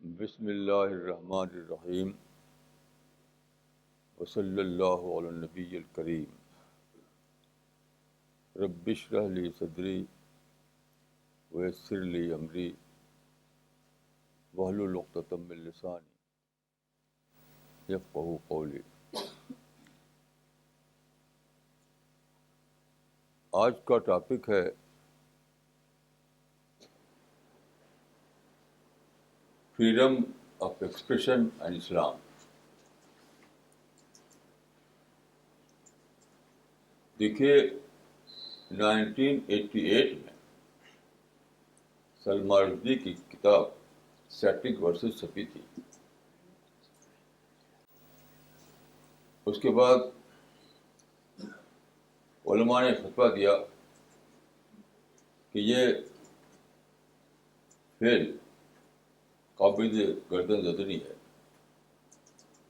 بسم اللہ الرحمن الرحیم وصلی اللہ علی النبی الکریم رب اشرح لی صدری ویسر لی امری واحلل عقدۃ من لسانی یفقہوا قولی۔ آج کا ٹاپک ہے فریڈم آف ایکسپریشن اینڈ اسلام۔ دیکھیے 1988 میں سلمان رشدی کی کتاب سیٹرک ورسز چھپی تھی۔ اس کے بعد علماء نے فتویٰ دیا کہ یہ فعل قابل گردن زدنی ہے،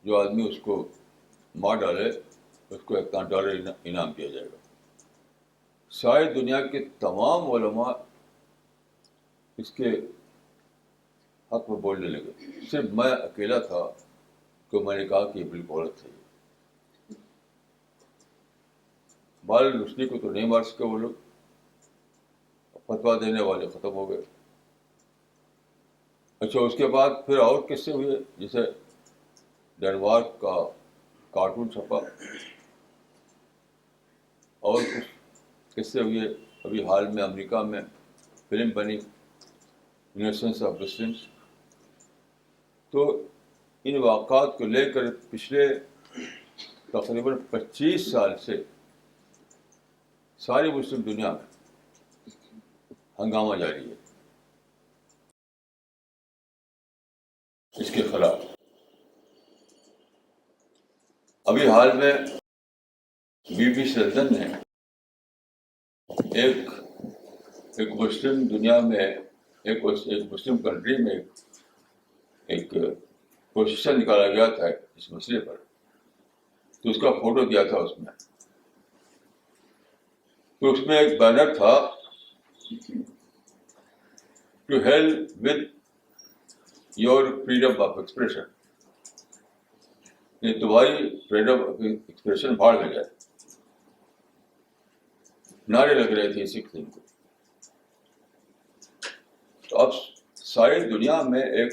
جو آدمی اس کو مار ڈالے اس کو $1 انعام دیا جائے گا۔ ساری دنیا کے تمام علماء اس کے حق میں بولنے لگے، صرف میں اکیلا تھا کہ میں نے کہا کہ یہ بالکل غلط ہے۔ بال رشدی کو تو نہیں مار سکے وہ لوگ، فتویٰ دینے والے ختم ہو گئے۔ اچھا، اس کے بعد پھر اور قصے ہوئے، جیسے ڈنمارک کا کارٹون چھپا، اور کچھ قصے ہوئے۔ ابھی حال میں امریکہ میں فلم بنی نیشنس آف مسلمس۔ تو ان واقعات کو لے کر پچھلے تقریباً 25 سال سے ساری مسلم دنیا میں ہنگامہ جاری ہے اس کے خلاف۔ ابھی حال میں BBC لندن نے ایک مسلم دنیا میں ایک مسلم کنٹری میں ایک پوزیشن نکالا گیا تھا اس مسئلے پر، تو اس کا فوٹو دیا تھا اس میں۔ تو اس میں ایک بینر تھا، to hell with your freedom of expression, یہ تمہاری فریڈم آف ایکسپریشن بھاڑ میں جائے۔ نعرے لگ رہے تھے اسی دن کو۔ تو اب ساری دنیا میں ایک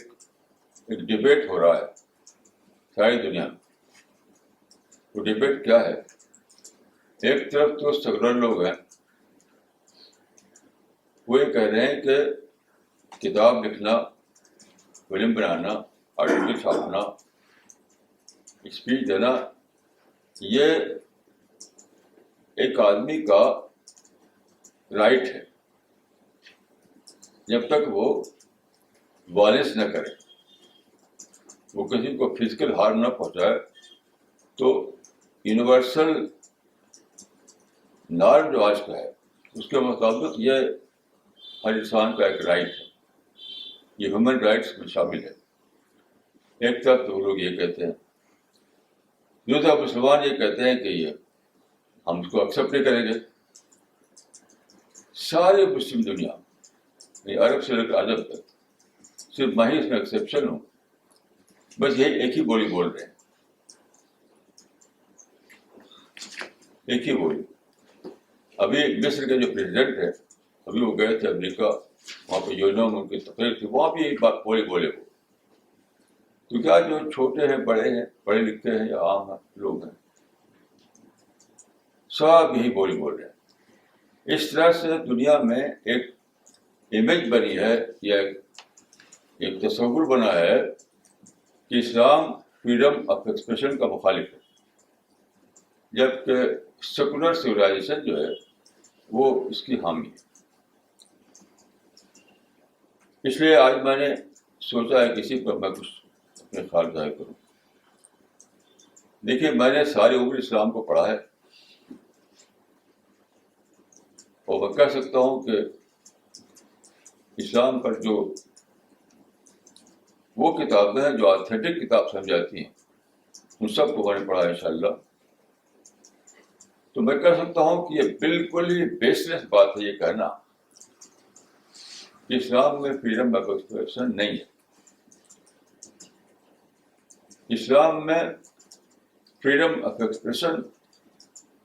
ڈبیٹ ہو رہا ہے، ساری دنیا میں۔ وہ ڈبیٹ کیا ہے؟ ایک طرف تو سیکولر لوگ ہیں، وہ یہ کہہ رہے ہیں کہ کتاب لکھنا، فلم بنانا، آرٹیکل چھاپنا، اسپیچ دینا، یہ ایک آدمی کا رائٹ ہے، جب تک وہ وائلنس نہ کرے، وہ کسی کو فزیکل ہارم نہ پہنچائے۔ تو یونیورسل نارم جو آج کا ہے، اس کے مطابق یہ ہر انسان کا ایک رائٹ ہے، یہ ہیومن رائٹس میں شامل ہے۔ ایک طرف تو وہ لوگ یہ کہتے ہیں، دوسرا مسلمان یہ کہتے ہیں کہ یہ ہم اس کو ایکسیپٹ نہیں کریں گے۔ سارے مسلم دنیا، عرب سے لے کر عجم تک، صرف میں ہی اس میں ایکسیپشن ہوں، بس یہی ایک ہی بولی بول رہے ہیں، ایک ہی بولی۔ ابھی مصر کے جو پریزیڈنٹ ہے، ابھی وہ گئے تھے امریکہ، وہاں پہ یونیورسٹی میں ان کی تقریر تھی، وہاں بھی ایک بات بولے وہ، کیونکہ آج جو چھوٹے ہیں، پڑھے لکھے ہیں یا عام لوگ ہیں، سب یہی بول رہے ہیں۔ اس طرح سے دنیا میں ایک امیج بنی ہے، یا ایک تصور بنا ہے کہ اسلام فریڈم آف ایکسپریشن کا مخالف ہے، جبکہ سیکولر سویلائزیشن جو ہے وہ اس کی حامی ہے۔ اس لیے آج میں نے سوچا ہے کسی پر میں کچھ اپنے خیال ظاہر کروں۔ دیکھیے، میں نے ساری عمر اسلام کو پڑھا ہے، اور میں کہہ سکتا ہوں کہ اسلام پر جو وہ کتابیں ہیں جو آتھینٹک کتاب سمجھ جاتی ہیں، ان سب کو میں نے پڑھا ہے انشاءاللہ۔ تو میں کہہ سکتا ہوں کہ یہ بالکل ہی بیس لیس بات ہے یہ کہنا کہ اسلام میں فریڈم آف ایکسپریشن نہیں ہے۔ اسلام میں freedom of expression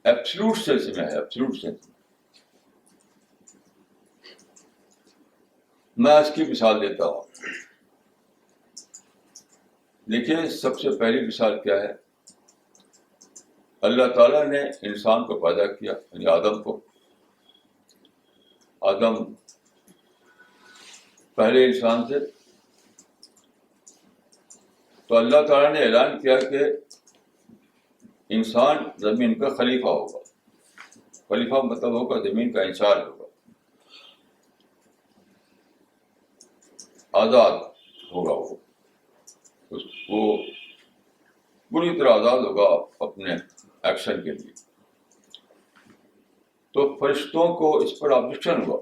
absolute sense میں ہے، ایبسلوٹ سینس میں. میں اس کی مثال دیتا ہوں. دیکھیے سب سے پہلی مثال کیا ہے. اللہ تعالیٰ نے انسان کو پیدا کیا، یعنی آدم کو. آدم پہلے انسان تھے. تو اللہ تعالیٰ نے اعلان کیا کہ انسان زمین کا خلیفہ ہوگا. خلیفہ مطلب ہوگا زمین کا انچارج ہوگا، آزاد ہوگا. وہ پوری طرح آزاد ہوگا اپنے ایکشن کے لیے. تو فرشتوں کو اس پر آبجیکشن ہوا،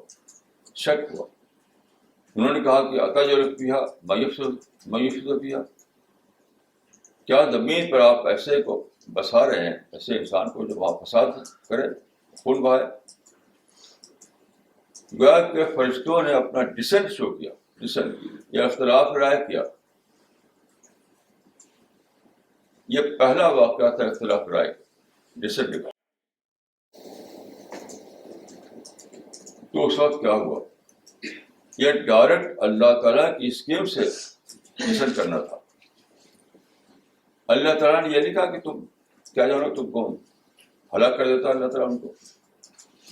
شک ہوا. انہوں نے کہا کہ اتجعل فیہا من یفسد فیہا، کیا زمین پر آپ ایسے کو بسا رہے ہیں، ایسے انسان کو جو وہاں فساد کرے، خون بہائے. گویا کہ فرشتوں نے اپنا ڈسنٹ شو کیا، ڈسنٹ یا اختلاف رائے کیا. یہ پہلا واقعہ تھا اختلاف رائے، ڈسنٹ کا. تو اس وقت کیا ہوا، یہ ڈائریکٹ اللہ تعالیٰ کی اسکیم سے ڈسنٹ کرنا تھا. اللہ تعالیٰ نے یہ نہیں کہا کہ تم کیا جانو، تم کو ہلاک کر دیتا اللہ تعالیٰ ان کو.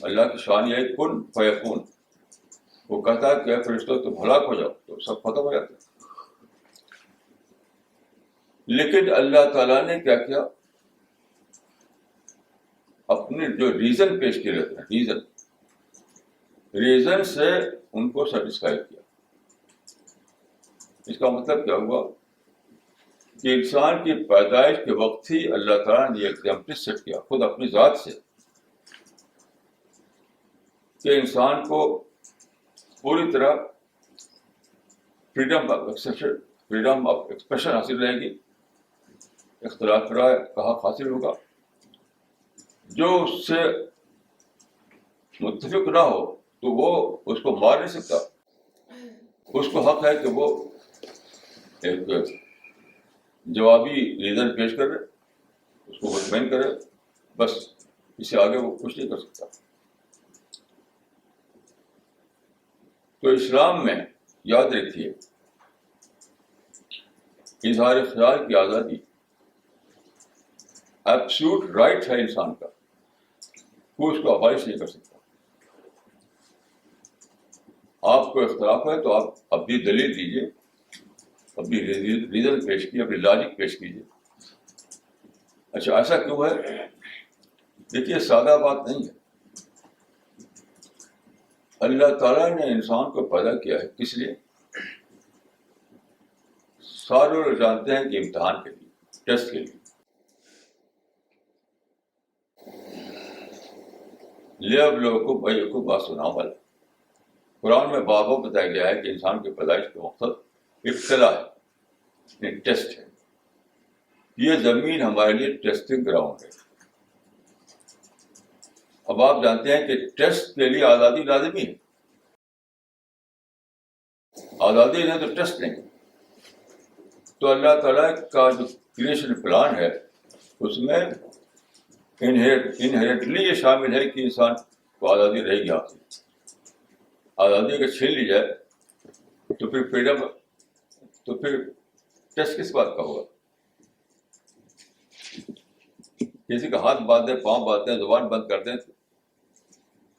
اللہ کی شان یہ کن فیکون. وہ کہتا ہے کہ فرشتوں تم ہلاک ہو جاؤ تو سب ختم ہو جاتا ہے. لیکن اللہ تعالیٰ نے کیا کیا، اپنے جو ریزن پیش کیے رہتے ہیں، ریزن سے ان کو سیٹسفائی کیا. اس کا مطلب کیا ہوا کہ انسان کی پیدائش کے وقت ہی اللہ تعالیٰ نے ایگزامپل سیٹ کیا خود اپنی ذات سے کہ انسان کو پوری طرح فریڈم آف ایکسپریشن حاصل رہے گی. اختلاف رائے کا حق حاصل ہوگا. جو اس سے متفق نہ ہو تو وہ اس کو مار نہیں سکتا. اس کو حق ہے کہ وہ ایک جوابی ریزن پیش کرے، اس کو مطمئن کرے، بس اس سے آگے وہ کچھ نہیں کر سکتا. تو اسلام میں یاد رکھیے اظہار خیال کی آزادی ایبسولوٹ رائٹ ہے انسان کا، کوئی اس کو ابائش نہیں کر سکتا. آپ کو اختلاف ہے تو آپ اپنی دلیل دیجیے، اپنی ریزن پیش کیجیے، اپنی لاجک پیش کیجیے. اچھا ایسا کیوں ہے؟ دیکھیے سادہ بات نہیں ہے. اللہ تعالیٰ نے انسان کو پیدا کیا ہے کس لیے؟ سارے لوگ جانتے ہیں کہ امتحان کے لیے، ٹیسٹ کے لیے. لیبلوکم ایکم احسن عملا. قرآن میں بابا بتایا گیا ہے کہ انسان کی پیدائش کا مقصد ابتلا ہے، ٹیسٹ ہے. یہ زمین ہمارے لیے ٹیسٹنگ گراؤنڈ ہے. اب آپ جانتے ہیں کہ ٹیسٹ کے لیے آزادی لازمی ہے. آزادی نہیں تو ٹیسٹ نہیں. تو اللہ تعالیٰ کا جو کریشن پلان ہے اس میں انہیرنٹلی یہ شامل ہے کہ انسان کو آزادی رہے گی. آپ سے آزادی اگر چھین لی جائے تو پھر فریڈم، تو پھر ٹیسٹ کس بات کا ہوگا؟ کسی کا ہاتھ باندھ دیں، پاؤں باندھ دیں، زبان بند کر دیں،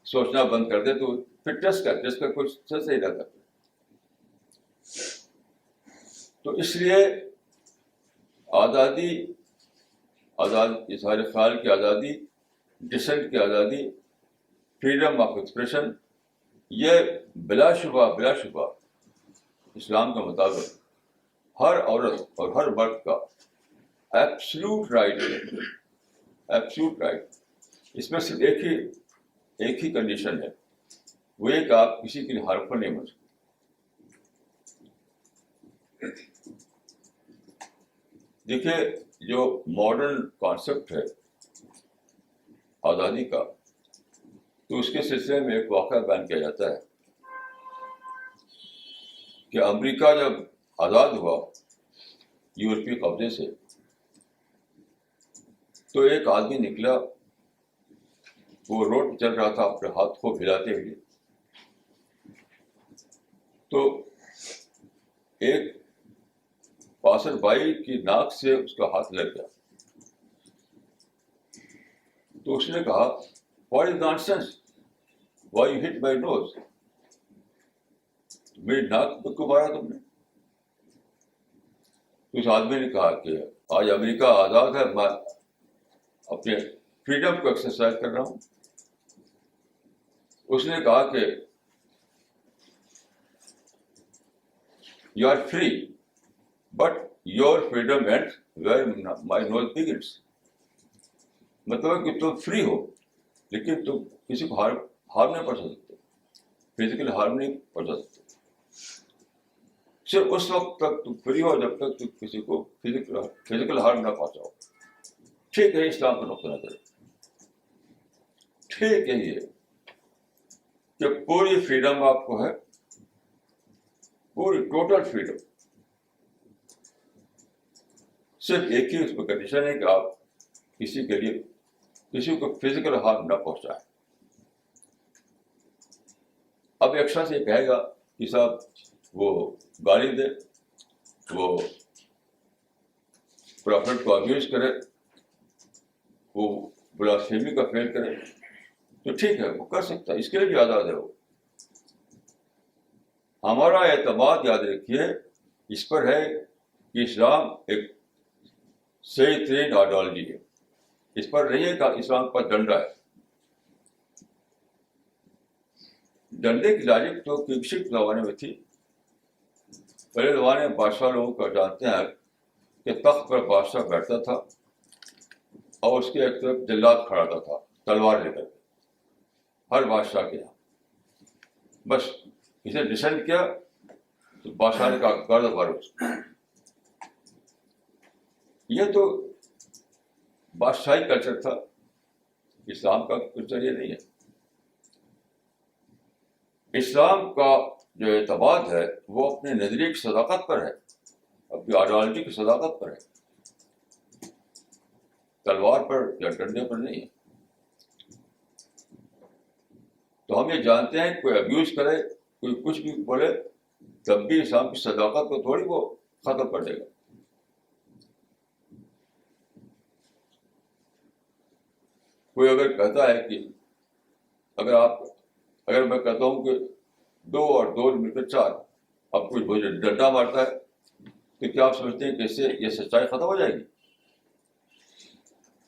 سوچنا بند کر دیں، تو پھر ٹیسٹ کا کوئی سنس نہیں رہتا. تو اس لیے آزادی، اظہار خیال کی آزادی، ڈسنٹ کی آزادی، فریڈم آف ایکسپریشن، یہ بلا شبہ اسلام کے مطابق ہر عورت اور ہر مرد کا ایبسلوٹ رائٹ ہے. Absolute right. اس میں صرف ایک ہی کنڈیشن ہے، وہ یہ کہ آپ کسی کے لیے ہارمفل نہیں بن سکتے. دیکھیے جو ماڈرن کانسیپٹ ہے آزادی کا، تو اس کے سلسلے میں ایک واقعہ بیان کیا جاتا ہے کہ امریکہ جب آزاد ہوا یورپی قبضے سے. تو ایک آدمی نکلا, وہ روڈ پہ چل رہا تھا اپنے ہاتھ کو ہلاتے ہوئے, تو ایک پاسر بائی کی ناک سے اس کا ہاتھ لگ گیا. تو اس نے کہا, what is nonsense, why you hit my nose, میری ناک پہ کیوں مارا تم نے؟ تو اس آدمی نے کہا کہ آج امریکہ آزاد ہے, میں اپنے فریڈم کو ایکسرسائز کر رہا ہوں. اس نے کہا کہ you are free but your freedom ends where my nose begins. مطلب کہ تم فری ہو لیکن تم کسی کو ہارم نہیں پہنچا سکتے, فزیکل ہارم نہیں پہنچا سکتے. صرف اس وقت تک تم فری ہو جب تک تم کسی کو فزیکل ہارم نہ پہنچاؤ. ٹھیک ہے, اسلام کا نقطہ نظر ٹھیک ہے یہ کہ پوری فریڈم آپ کو ہے, پوری ٹوٹل فریڈم. صرف ایک ہی اس میں کنڈیشن ہے کہ آپ کسی کے لیے کسی کو فزیکل ہارم نہ پہنچائیں. اب ایک شخص یہ کہے گا کہ صاحب وہ گالی دے, وہ پروفٹ کو ابیوز کرے, وہ بلاسفیمی کا فیل کرے, تو ٹھیک ہے وہ کر سکتا ہے, اس کے لیے بھی آزاد ہے وہ. ہمارا اعتماد یاد رکھیے اس پر ہے کہ اسلام ایک صحیح ترین آئیڈیالوجی ہے. اس پر نہیں ہے کہ اسلام پر ڈنڈا ہے. ڈنڈے کی لاجک تو کنگشپ زمانے میں تھی. پہلے زمانے میں بادشاہ لوگوں کا جانتے ہیں کہ تخت پر بادشاہ بیٹھتا تھا اور اس کے ایک طرف جلاد کھڑا ہوتا تھا تلوار لے کر. ہر بادشاہ کے یہاں بس اسے ڈسینڈ کیا تو بادشاہ نے کہا گرد مارو. یہ تو بادشاہی کلچر تھا, اسلام کا کلچر یہ نہیں ہے. اسلام کا جو اعتماد ہے وہ اپنے نظریے کی صداقت پر ہے, اپنی آئیڈیالوجی کی صداقت پر ہے, تلوار پر یا ڈنڈے پر نہیں ہے. تو ہم یہ جانتے ہیں کوئی ابیوز کرے, کوئی کچھ بھی بولے, تب بھی اسلام کی صداقت کو تھوڑی وہ ختم کر دے گا. کوئی اگر کہتا ہے کہ اگر میں کہتا ہوں کہ 2 اور 2 مل کر 4, اب کوئی مجھے ڈنڈا مارتا ہے تو کیا آپ سمجھتے ہیں کہ اس سے یہ سچائی ختم ہو جائے گی؟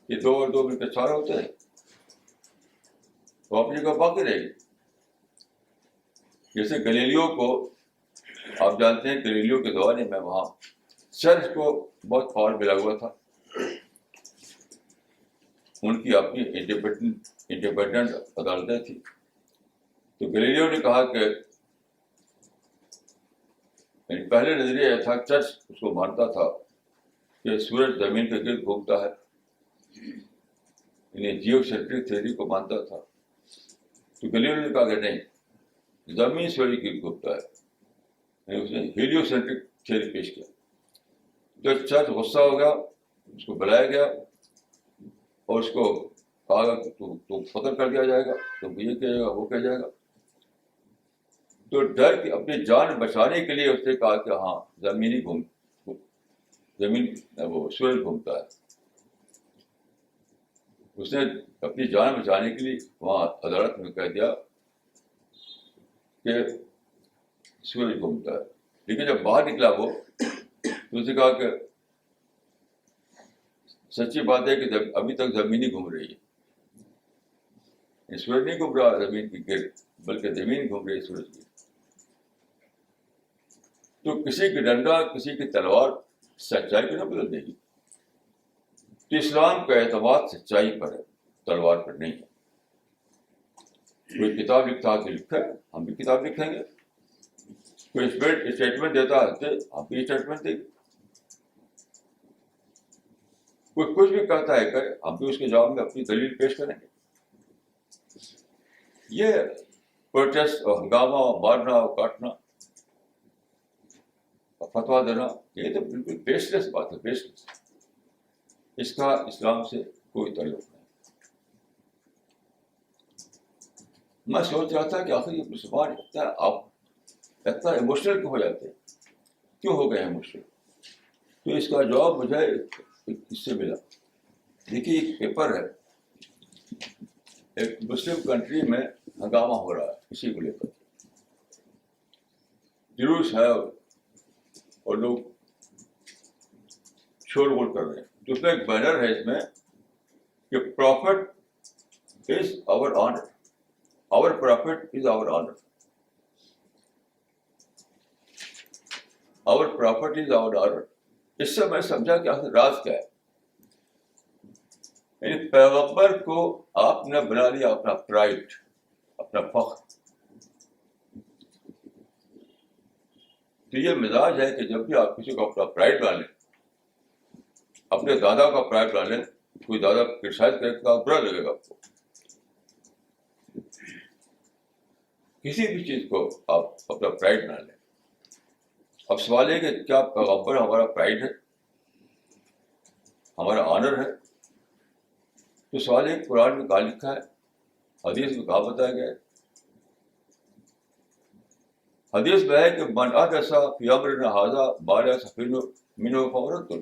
یہ 2 اور 2 مل کر 4 ہوتے ہیں, وہ اپنی جگہ باقی رہے گی. جیسے گلیلیو کو آپ جانتے ہیں, گلیلیو کے زمانے میں وہاں چرچ کو بہت پاور ملا ہوا تھا, ان کی اپنی انڈیپینڈنٹ عدالتیں تھیں. تو گلیلیو نے کہا کہ پہلے نظریہ یہ تھا, چرچ اس کو مانتا تھا کہ سورج زمین کے گرد گھومتا ہے, یعنی جیو سینٹرک تھیوری کو مانتا تھا. تو گلیلیو نے کہا کہ نہیں, زمین سورج کے گرد گھومتا ہے, یعنی اس نے ہیلیو سینٹرک تھیوری پیش کیا. جب چرچ غصہ ہو گیا, اس کو بلایا گیا اور اس کو کہا کہ تو ختم کر دیا جائے گا, تو یہ کہے گا وہ کہہ جائے گا. تو ڈر کی اپنی جان بچانے کے لیے اس نے کہا کہ ہاں زمین وہ سورج گھومتا ہے. اس نے اپنی جان بچانے کے لیے وہاں عدالت میں کہہ دیا کہ سورج گھومتا ہے. لیکن جب باہر نکلا وہ, تو اس نے کہا کہ سچی بات ہے کہ ابھی تک زمین ہی گھوم رہی ہے, سورج نہیں گھوم رہا زمین کی گرد, بلکہ زمین گھوم رہی ہے سورج کی. تو کسی کی ڈنڈا, کسی کی تلوار سچائی کو نہ بدل دے گی. تو اسلام کا اعتماد سچائی پر ہے, تلوار پر نہیں ہے. کوئی کتاب لکھتا ہے تو لکھا ہے, ہم بھی کتاب لکھیں گے. کوئی اسٹیٹمنٹ دیتا ہے تو ہم بھی اسٹیٹمنٹ دیں گے. کوئی کچھ بھی کہتا ہے کرے, ہم بھی اس کے جواب میں اپنی دلیل پیش کریں گے. یہ پروٹیسٹ اور ہنگامہ اور مارنا اور کاٹنا فتویٰ دینا یہ تو بالکل بیس لیس بات ہے، بیس لیس. اس کا اسلام سے کوئی تعلق نہیں. میں سوچ رہا تھا کہ آخر یہ مسلمان اتنا ایموشنل کیوں ہو جاتے ہیں، کیوں ہو گئے ایموشنل؟ تو اس کا جواب مجھے اس سے ملا. دیکھیے ایک پیپر ہے، ایک مسلم کنٹری میں ہنگامہ ہو رہا ہے اسی کو لے کر، جلوس ہے اور لوگ شور غور کر رہے ہیں. تو اس میں ایک بینر ہے اس میں کہ پروفٹ از آور آنر، آور پروفٹ از آور آنر، آور پروفٹ از آور آنر. اس سے میں سمجھا کہ آخر راز کیا ہے. یعنی پیغمبر کو آپ نے بنا لیا اپنا پرائڈ، اپنا فخر. تو یہ مزاج ہے کہ جب بھی آپ کسی کو اپنا پرائڈ بنا لیں، اپنے دادا کا پرائڈ بنا لیں، کوئی دادا کرٹیسائز کرے گا برا لگے گا آپ کو. کسی بھی چیز کو آپ اپنا پرائڈ بنا لیں. اب سوال ہے کہ کیا پیغمبر ہمارا پرائڈ ہے، ہمارا آنر ہے؟ تو سوال ہے قرآن میں کہاں لکھا ہے، حدیث میں کہاں بتایا گیا ہے؟ حدیث میں ہے کہ من احدث فی امرنا ھذا ما لیس منہ فہو رد.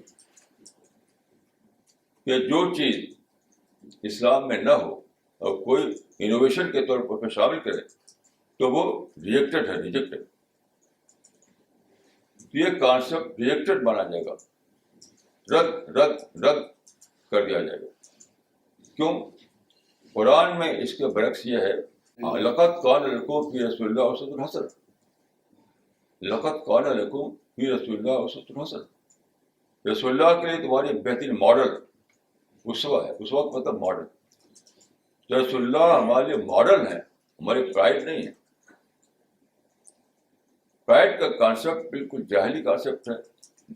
کہ جو چیز اسلام میں نہ ہو اور کوئی انوویشن کے طور پر شامل کرے تو وہ ریجیکٹڈ ہے، ریجیکٹڈ. یہ کانسیپٹ ریجیکٹڈ مانا جائے گا، رد کر دیا جائے گا. کیوں؟ قرآن میں اس کے برعکس یہ ہے، لقد کان لکم فی رسول اللہ اسوۃ حسنہ، لقد کان لکم فی رسول اللہ اسوۃ حسنہ. رسول اللہ کے لیے تمہاری بہترین ماڈل اسوہ ہے. اسوہ کا مطلب ماڈل. رسول اللہ ہمارے لیے ماڈل ہے، ہماری پرائڈ نہیں ہے. پرائڈ کا کانسیپٹ بالکل جاہلی کانسیپٹ ہے،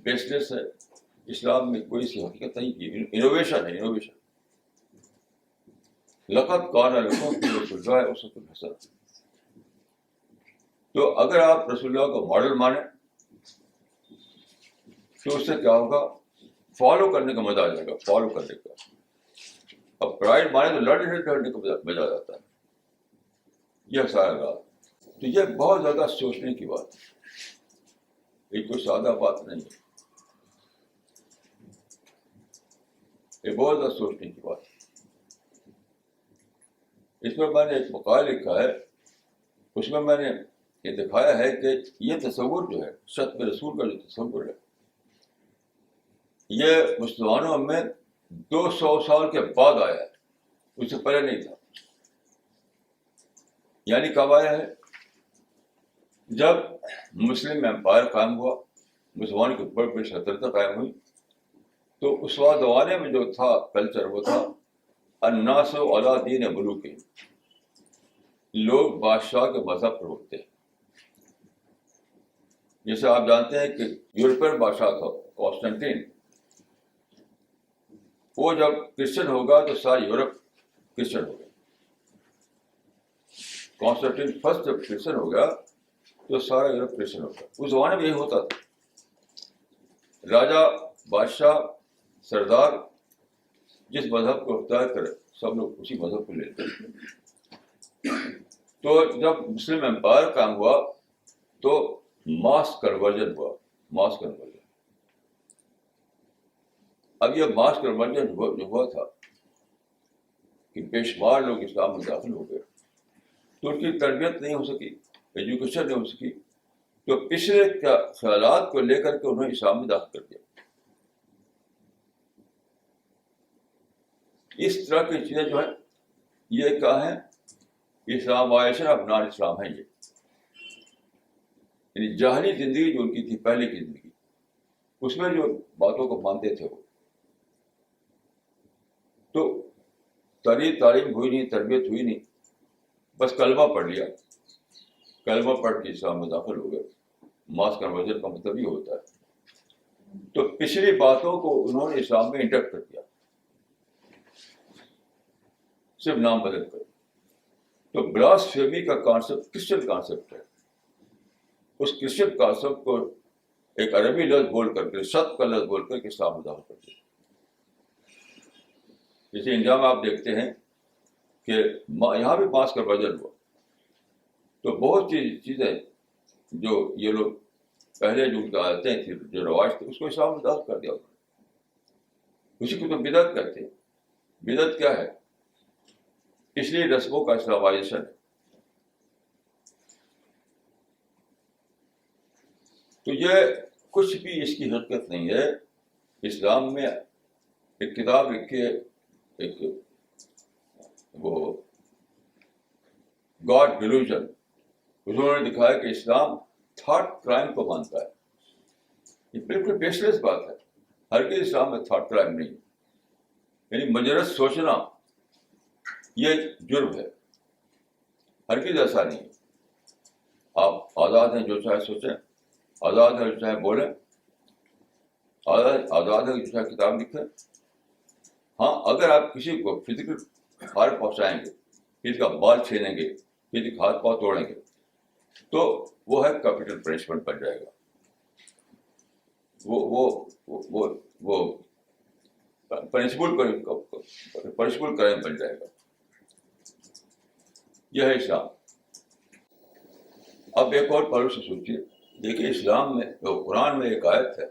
بیس لیس ہے. اسلام میں کوئی سی حقیقت نہیں کی، انوویشن ہے، انوویشن. لقد کان لکم فی رسول اللہ اسوۃ حسنہ. تو اگر آپ رسول اللہ کو ماڈل مانیں تو اس سے کیا ہوگا؟ فالو کرنے کا مزہ آ جائے گا، فالو کرنے کا. اب پرائڈ مانے تو لڑنے کا مزہ آ جاتا ہے. یہ سارا بات. تو یہ بہت زیادہ سوچنے کی بات ہے، یہ کوئی سادہ بات نہیں ہے، یہ بہت زیادہ سوچنے کی بات ہے. اس میں میں نے ایک مقال لکھا ہے، اس میں میں نے یہ دکھایا ہے کہ یہ تصور جو ہے ختم رسول کا جو تصور ہے، یہ مسلمانوں میں 200 سال کے بعد آیا ہے، اس سے پہلے نہیں تھا. یعنی کب آیا ہے؟ جب مسلم امپائر قائم ہوا، مسلمان کی بڑی بڑی سلطنتیں قائم ہوئی، تو اس زمانے میں جو تھا کلچر وہ تھا الناس علی دین ملوکہم، لوگ بادشاہ کے مذہب پر ہوتے ہیں. جیسے آپ جانتے ہیں کہ یورپین بادشاہ تھا کانسٹنٹین، وہ جب کرسچن ہوگا تو سارا یورپ کرسچن ہو گیا. کانسٹنٹین فرسٹ جب کرسچن ہو گیا تو سارا یورپ کرسچن ہو گیا. اس زمانے میں یہی ہوتا تھا، راجا، بادشاہ، سردار جس مذہب کو اختیار کرے سب لوگ اسی مذہب کو لیتے ہیں. تو جب مسلم امپائر قائم ہوا تو ماس کنورژن ہوا، ماس کنورژن. اب یہ ماس کنورژن جو ہوا تھا کہ بے شمار لوگ اسلام میں داخل ہو گئے، تو ان کی تربیت نہیں ہو سکی، ایجوکیشن نہیں ہو سکی، تو پچھلے خیالات کو لے کر کے انہوں نے اسلام میں داخل کر دیا. اس طرح کی چیزیں جو ہیں یہ کیا ہیں؟ اسلام وائشن آف نان اسلام ہے. یہ یعنی جاہلی زندگی جو ان کی تھی، پہلے کی زندگی، اس میں جو باتوں کو مانتے تھے وہ. تو تعلیم ہوئی نہیں، تربیت ہوئی نہیں، بس کلمہ پڑھ لیا، کلمہ پڑھ کے اسلام میں داخل ہو گئے. ماس کنورژن کا مطلب یہ ہوتا ہے. تو پچھلی باتوں کو انہوں نے اسلام میں انٹیکٹ کر دیا، صرف نام بدل کر. تو بلاسفیمی کا کانسیپٹ کرسچن کانسیپٹ ہے. اس کرسچن کانسیپٹ کو ایک عربی لفظ بول کر کے، ست کا لفظ بول کر کے اسلام میں داخل کر دیا. جیسے انڈیا میں آپ دیکھتے ہیں کہ یہاں بھی بانس کا وزن ہوا، تو بہت سی چیزیں جو یہ لوگ پہلے جو ان کی عادتیں تھیں، جو رواج تھے، اس کو اسلام میں داخل کر دیا انہوں نے. اسی کو تو بدعت کہتے ہیں. بدعت کیا ہے؟ اس لیے رسموں کا اسلامائزیشن ہے. تو یہ کچھ بھی اس کی حقیقت نہیں ہے. اسلام میں ایک کتاب لکھی ہے، ایک وہ گاڈ ڈیلوژن، انہوں نے دکھایا کہ اسلام تھاٹ کرائم کو مانتا ہے. یہ بالکل بیس لیس بات ہے. ہرگز اسلام میں تھاٹ کرائم نہیں ہے. یعنی مجرد سوچنا یہ جرم ہے. ہرگز ایسا نہیں ہے. آپ آزاد ہیں، جو چاہے سوچیں، آزاد ہے جو چاہے بولیں، آزاد ہے جو چاہے کتاب لکھیں. ہاں، اگر آپ کسی کو فزیکل ہارم پہنچائیں گے، کسی کا بال چھینیں گے، کسی کا ہاتھ پاؤں توڑیں گے، تو وہ ہے کیپٹل پنشمنٹ بن جائے گا. وہ پنشبل کرائم بن جائے گا. یہ ہے اسلام. اب ایک اور پہلو سے سوچیے. دیکھیے، اسلام میں قرآن میں ایک آیت ہے،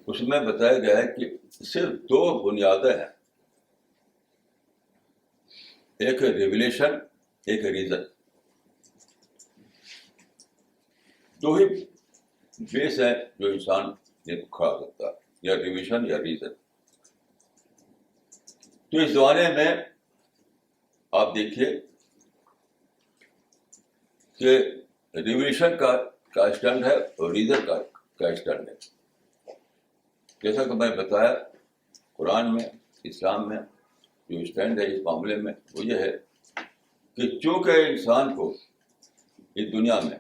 اس میں بتایا گیا ہے کہ صرف 2 بنیادیں ہیں، ایک ہے ریویلیشن، ایک ہے ریزن. 2 ہی بیس ہے جو انسان نے کھڑا کرتا ہے، یا ریویلیشن یا ریزن. تو اس زمانے میں آپ دیکھیے کہ ریویلیشن کا اسٹینڈ ہے اور ریزن کا اسٹینڈ ہے. جیسا کہ میں بتایا، قرآن میں، اسلام میں جو اسٹینڈ ہے اس معاملے میں وہ یہ ہے کہ چونکہ انسان کو اس دنیا میں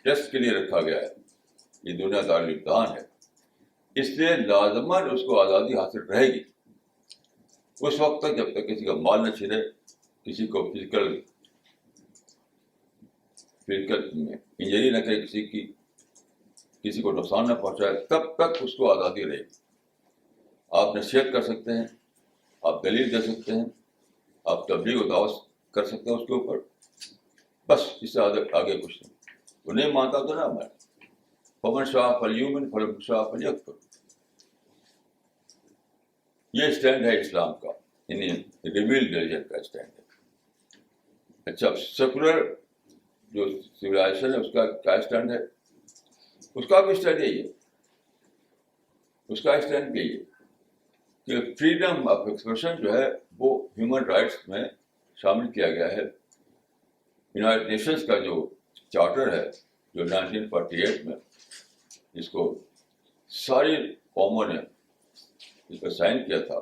ٹیسٹ کے لیے رکھا گیا ہے، یہ دنیا دار امتحان ہے، اس لیے لازماً اس کو آزادی حاصل رہے گی اس وقت تک جب تک کسی کا مال نہ چھنے، کسی کو فزیکل انجری نہ کرے، کسی کو نقصان نہ پہنچائے، تب تک اس کو آزادی رہے گی. آپ نصیحت کر سکتے ہیں، آپ دلیل دے سکتے ہیں، آپ تبلیغ و دعوت کر سکتے ہیں اس کے اوپر، بس اس سے آگے کچھ نہیں. وہ نہیں مانتا تو نہ مانے. فمن شاء فلیؤمن فمن شاء فلیکفر. یہ اسٹینڈ ہے اسلام کا، یعنی ریویل ریلیجن کا اسٹینڈ ہے. اچھا، سیکولر جو سویلائزیشن ہے اس کا کیا اسٹینڈ ہے؟ اس کا بھی اسٹینڈ یہی ہے. اس کا اسٹینڈ یہی ہے کہ فریڈم آف ایکسپریشن جو ہے وہ ہیومن رائٹس میں شامل کیا گیا ہے. یونائٹڈ نیشنز کا جو چارٹر ہے جو 1948 میں جس کو ساری قوموں نے اس کا سائن کیا تھا،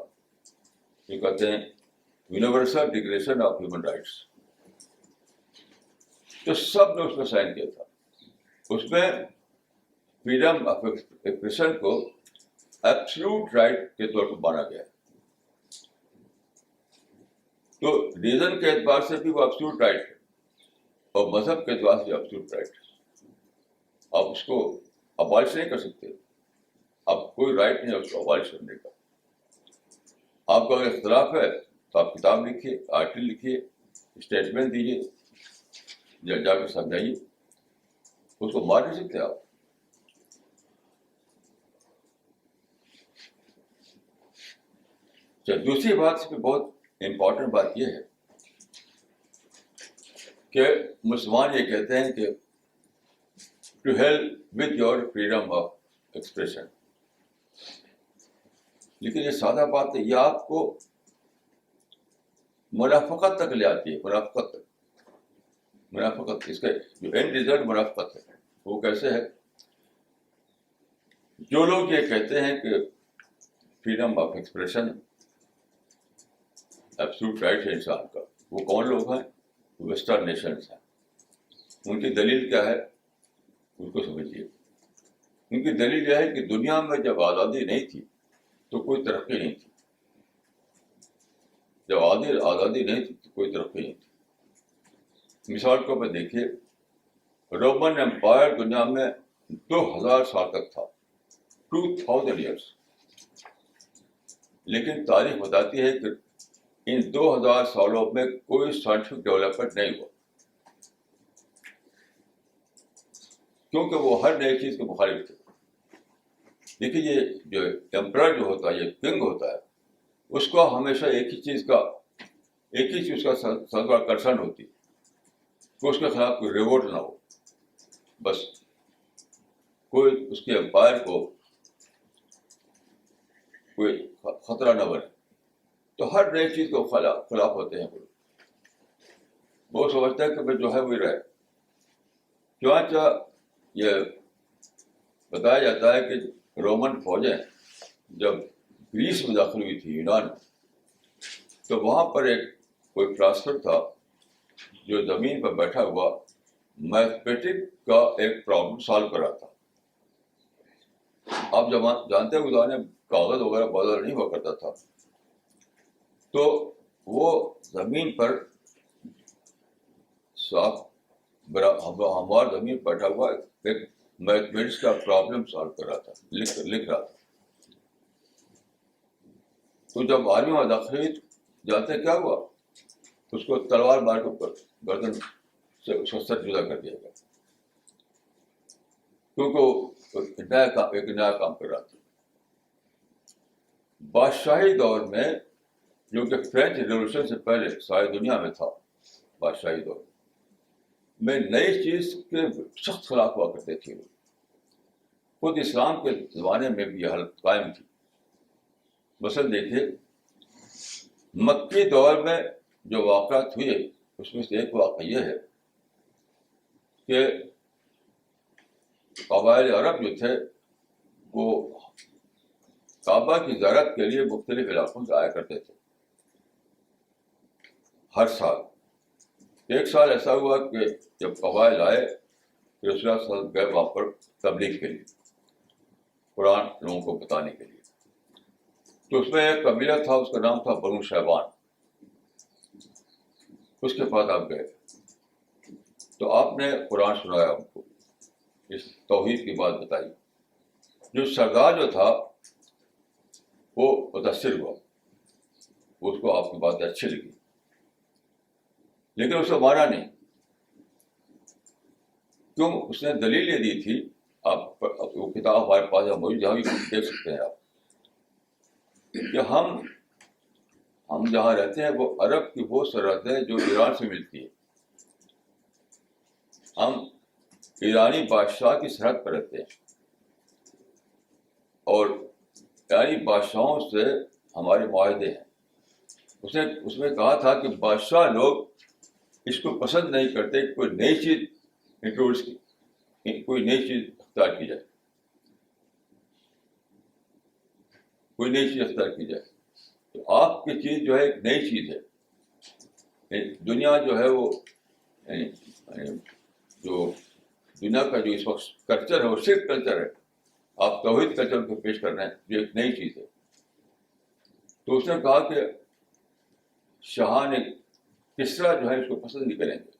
یہ کہتے ہیں universal declaration of human rights. تو سب نے اس کا سائن کیا تھا. اس میں فریڈم آف ایکسپریشن کو ایبسلوٹ رائٹ کے طور پر مانا گیا ہے. تو ریزن کے اعتبار سے بھی وہ ایبسلوٹ رائٹ ہے اور مذہب کے اعتبار سے بھی ایبسلوٹ رائٹ ہے. آپ اس کو ابالش نہیں کر سکتے. آپ کوئی رائٹ نہیں ہے اس کو ابالش کرنے کا. آپ کا اگر اختلاف ہے تو آپ کتاب لکھیے، آرٹیکل لکھیے، اسٹیٹمنٹ دیجیے، جا کے سمجھائیے. اس کو مار نہیں سکتے آپ. دوسری بات اس میں بہت امپورٹنٹ بات یہ ہے کہ مسلمان یہ کہتے ہیں کہ to help with your freedom of expression. لیکن یہ سادہ بات ہے، یہ آپ کو منافقت تک لے آتی ہے. منافقت اس کا جو اینڈ ریزلٹ منافقت ہے. وہ کیسے ہے؟ جو لوگ یہ کہتے ہیں کہ freedom of expression absolute right ہے انسان کا، وہ کون لوگ ہیں؟ ویسٹرن نیشنز ہیں. ان کی دلیل کیا ہے اس کو سمجھیے. ان کی دلیل یہ ہے کہ دنیا میں جب آزادی نہیں تھی تو کوئی ترقی نہیں تھی. جب آزادی نہیں تھی تو کوئی ترقی نہیں تھی. مثال کو میں دیکھیے، رومن امپائر دنیا میں 2000 سال تک تھا، 2000 ایئرس. لیکن تاریخ بتاتی ہے کہ ان 2000 سالوں میں کوئی سائنٹیفک ڈیولپمنٹ نہیں ہوا، کیونکہ وہ ہر نئی چیز کے مخالف تھے. دیکھیے یہ جو ایمپرر جو ہوتا ہے، یہ کنگ ہوتا ہے، اس کو ہمیشہ ایک ہی چیز کا سب کا کنسرن ہوتی ہے کہ اس کے خلاف کوئی ریوولٹ نہ ہو، بس کوئی اس کے امپائر کو کوئی خطرہ نہ بنے. تو ہر نئی چیز کے خلاف ہوتے ہیں. وہ سمجھتا ہے کہ میں جو ہے وہی رہے. چنانچہ یہ بتایا جاتا ہے کہ رومن فوجیں جب گریس میں داخل ہوئی تھی، یونان میں، تو وہاں پر ایک کوئی فلاسفر تھا جو زمین پر بیٹھا ہوا میتھمیٹک کا ایک پرابلم سالو کر رہا تھا. آپ جانتے ہیں اس میں کاغذ وغیرہ بدل نہیں ہوا کرتا تھا، تو وہ زمین پر صاف ہموار زمین پر بیٹھا ہوا ایک میتھمیٹکس کا پرابلم سالو کر رہا تھا، لکھ رہا تھا. تو جب آرمی وہاں داخل ہوئی، جانتے کیا ہوا؟ اس کو تلوار مار کے اوپر گردن سے اس کا سر جدا کر دیا گیا، کیونکہ وہ ایک نیا کام کر رہا تھا. بادشاہی دور میں، جو کہ فرینچ ریولیوشن سے پہلے ساری دنیا میں تھا، بادشاہی دور میں نئی چیز کے سخت خلاف ہوا کرتے تھے. خود اسلام کے زمانے میں بھی یہ حالت قائم تھی. مثلاً دیکھیے، مکی دور میں جو واقعات ہوئے اس میں سے ایک واقعہ یہ ہے کہ قبائل عرب جو تھے وہ کعبہ کی زیارت کے لیے مختلف علاقوں سے آیا کرتے تھے ہر سال. ایک سال ایسا ہوا کہ جب قبائل آئے، رسول اللہ صلی اللہ علیہ وسلم گئے وہاں پر تبلیغ کے لیے، قرآن لوگوں کو بتانے کے لیے. تو اس میں ایک قبیلہ تھا، اس کا نام تھا بنو شیبان. اس کے پاس آپ گئے تو آپ نے قرآن سنایا ان کو، اس توحید کی بات بتائی. جو سردار جو تھا وہ متاثر ہوا، اس کو آپ کی باتیں اچھی لگی، لیکن اس کو مانا نہیں. کیوں؟ اس نے دلیل یہ دی تھی، آپ وہ کتاب ہمارے پاس موجود، جہاں بھی دیکھ سکتے ہیں آپ، کہ ہم جہاں رہتے ہیں وہ عرب کی وہ سرحد ہے جو ایران سے ملتی ہے. ہم ایرانی بادشاہ کی سرحد پر رہتے ہیں، اور ایرانی بادشاہوں سے ہمارے معاہدے ہیں. اس میں کہا تھا کہ بادشاہ لوگ اس کو پسند نہیں کرتے کہ کوئی نئی چیز انٹروڈیوس کی، کوئی نئی چیز اختیار کی جائے، کوئی نئی چیز اختیار کی جائے. تو آپ کی چیز جو ہے ایک نئی چیز ہے. دنیا جو ہے وہ جو دنیا کا جو اس وقت کلچر ہے وہ صرف کلچر ہے. آپ توحید کلچر کو پیش کر رہے ہیں جو ایک نئی چیز ہے. تو اس نے کہا کہ شاہان کسرا جو ہے اس کو پسند نہیں کریں گے.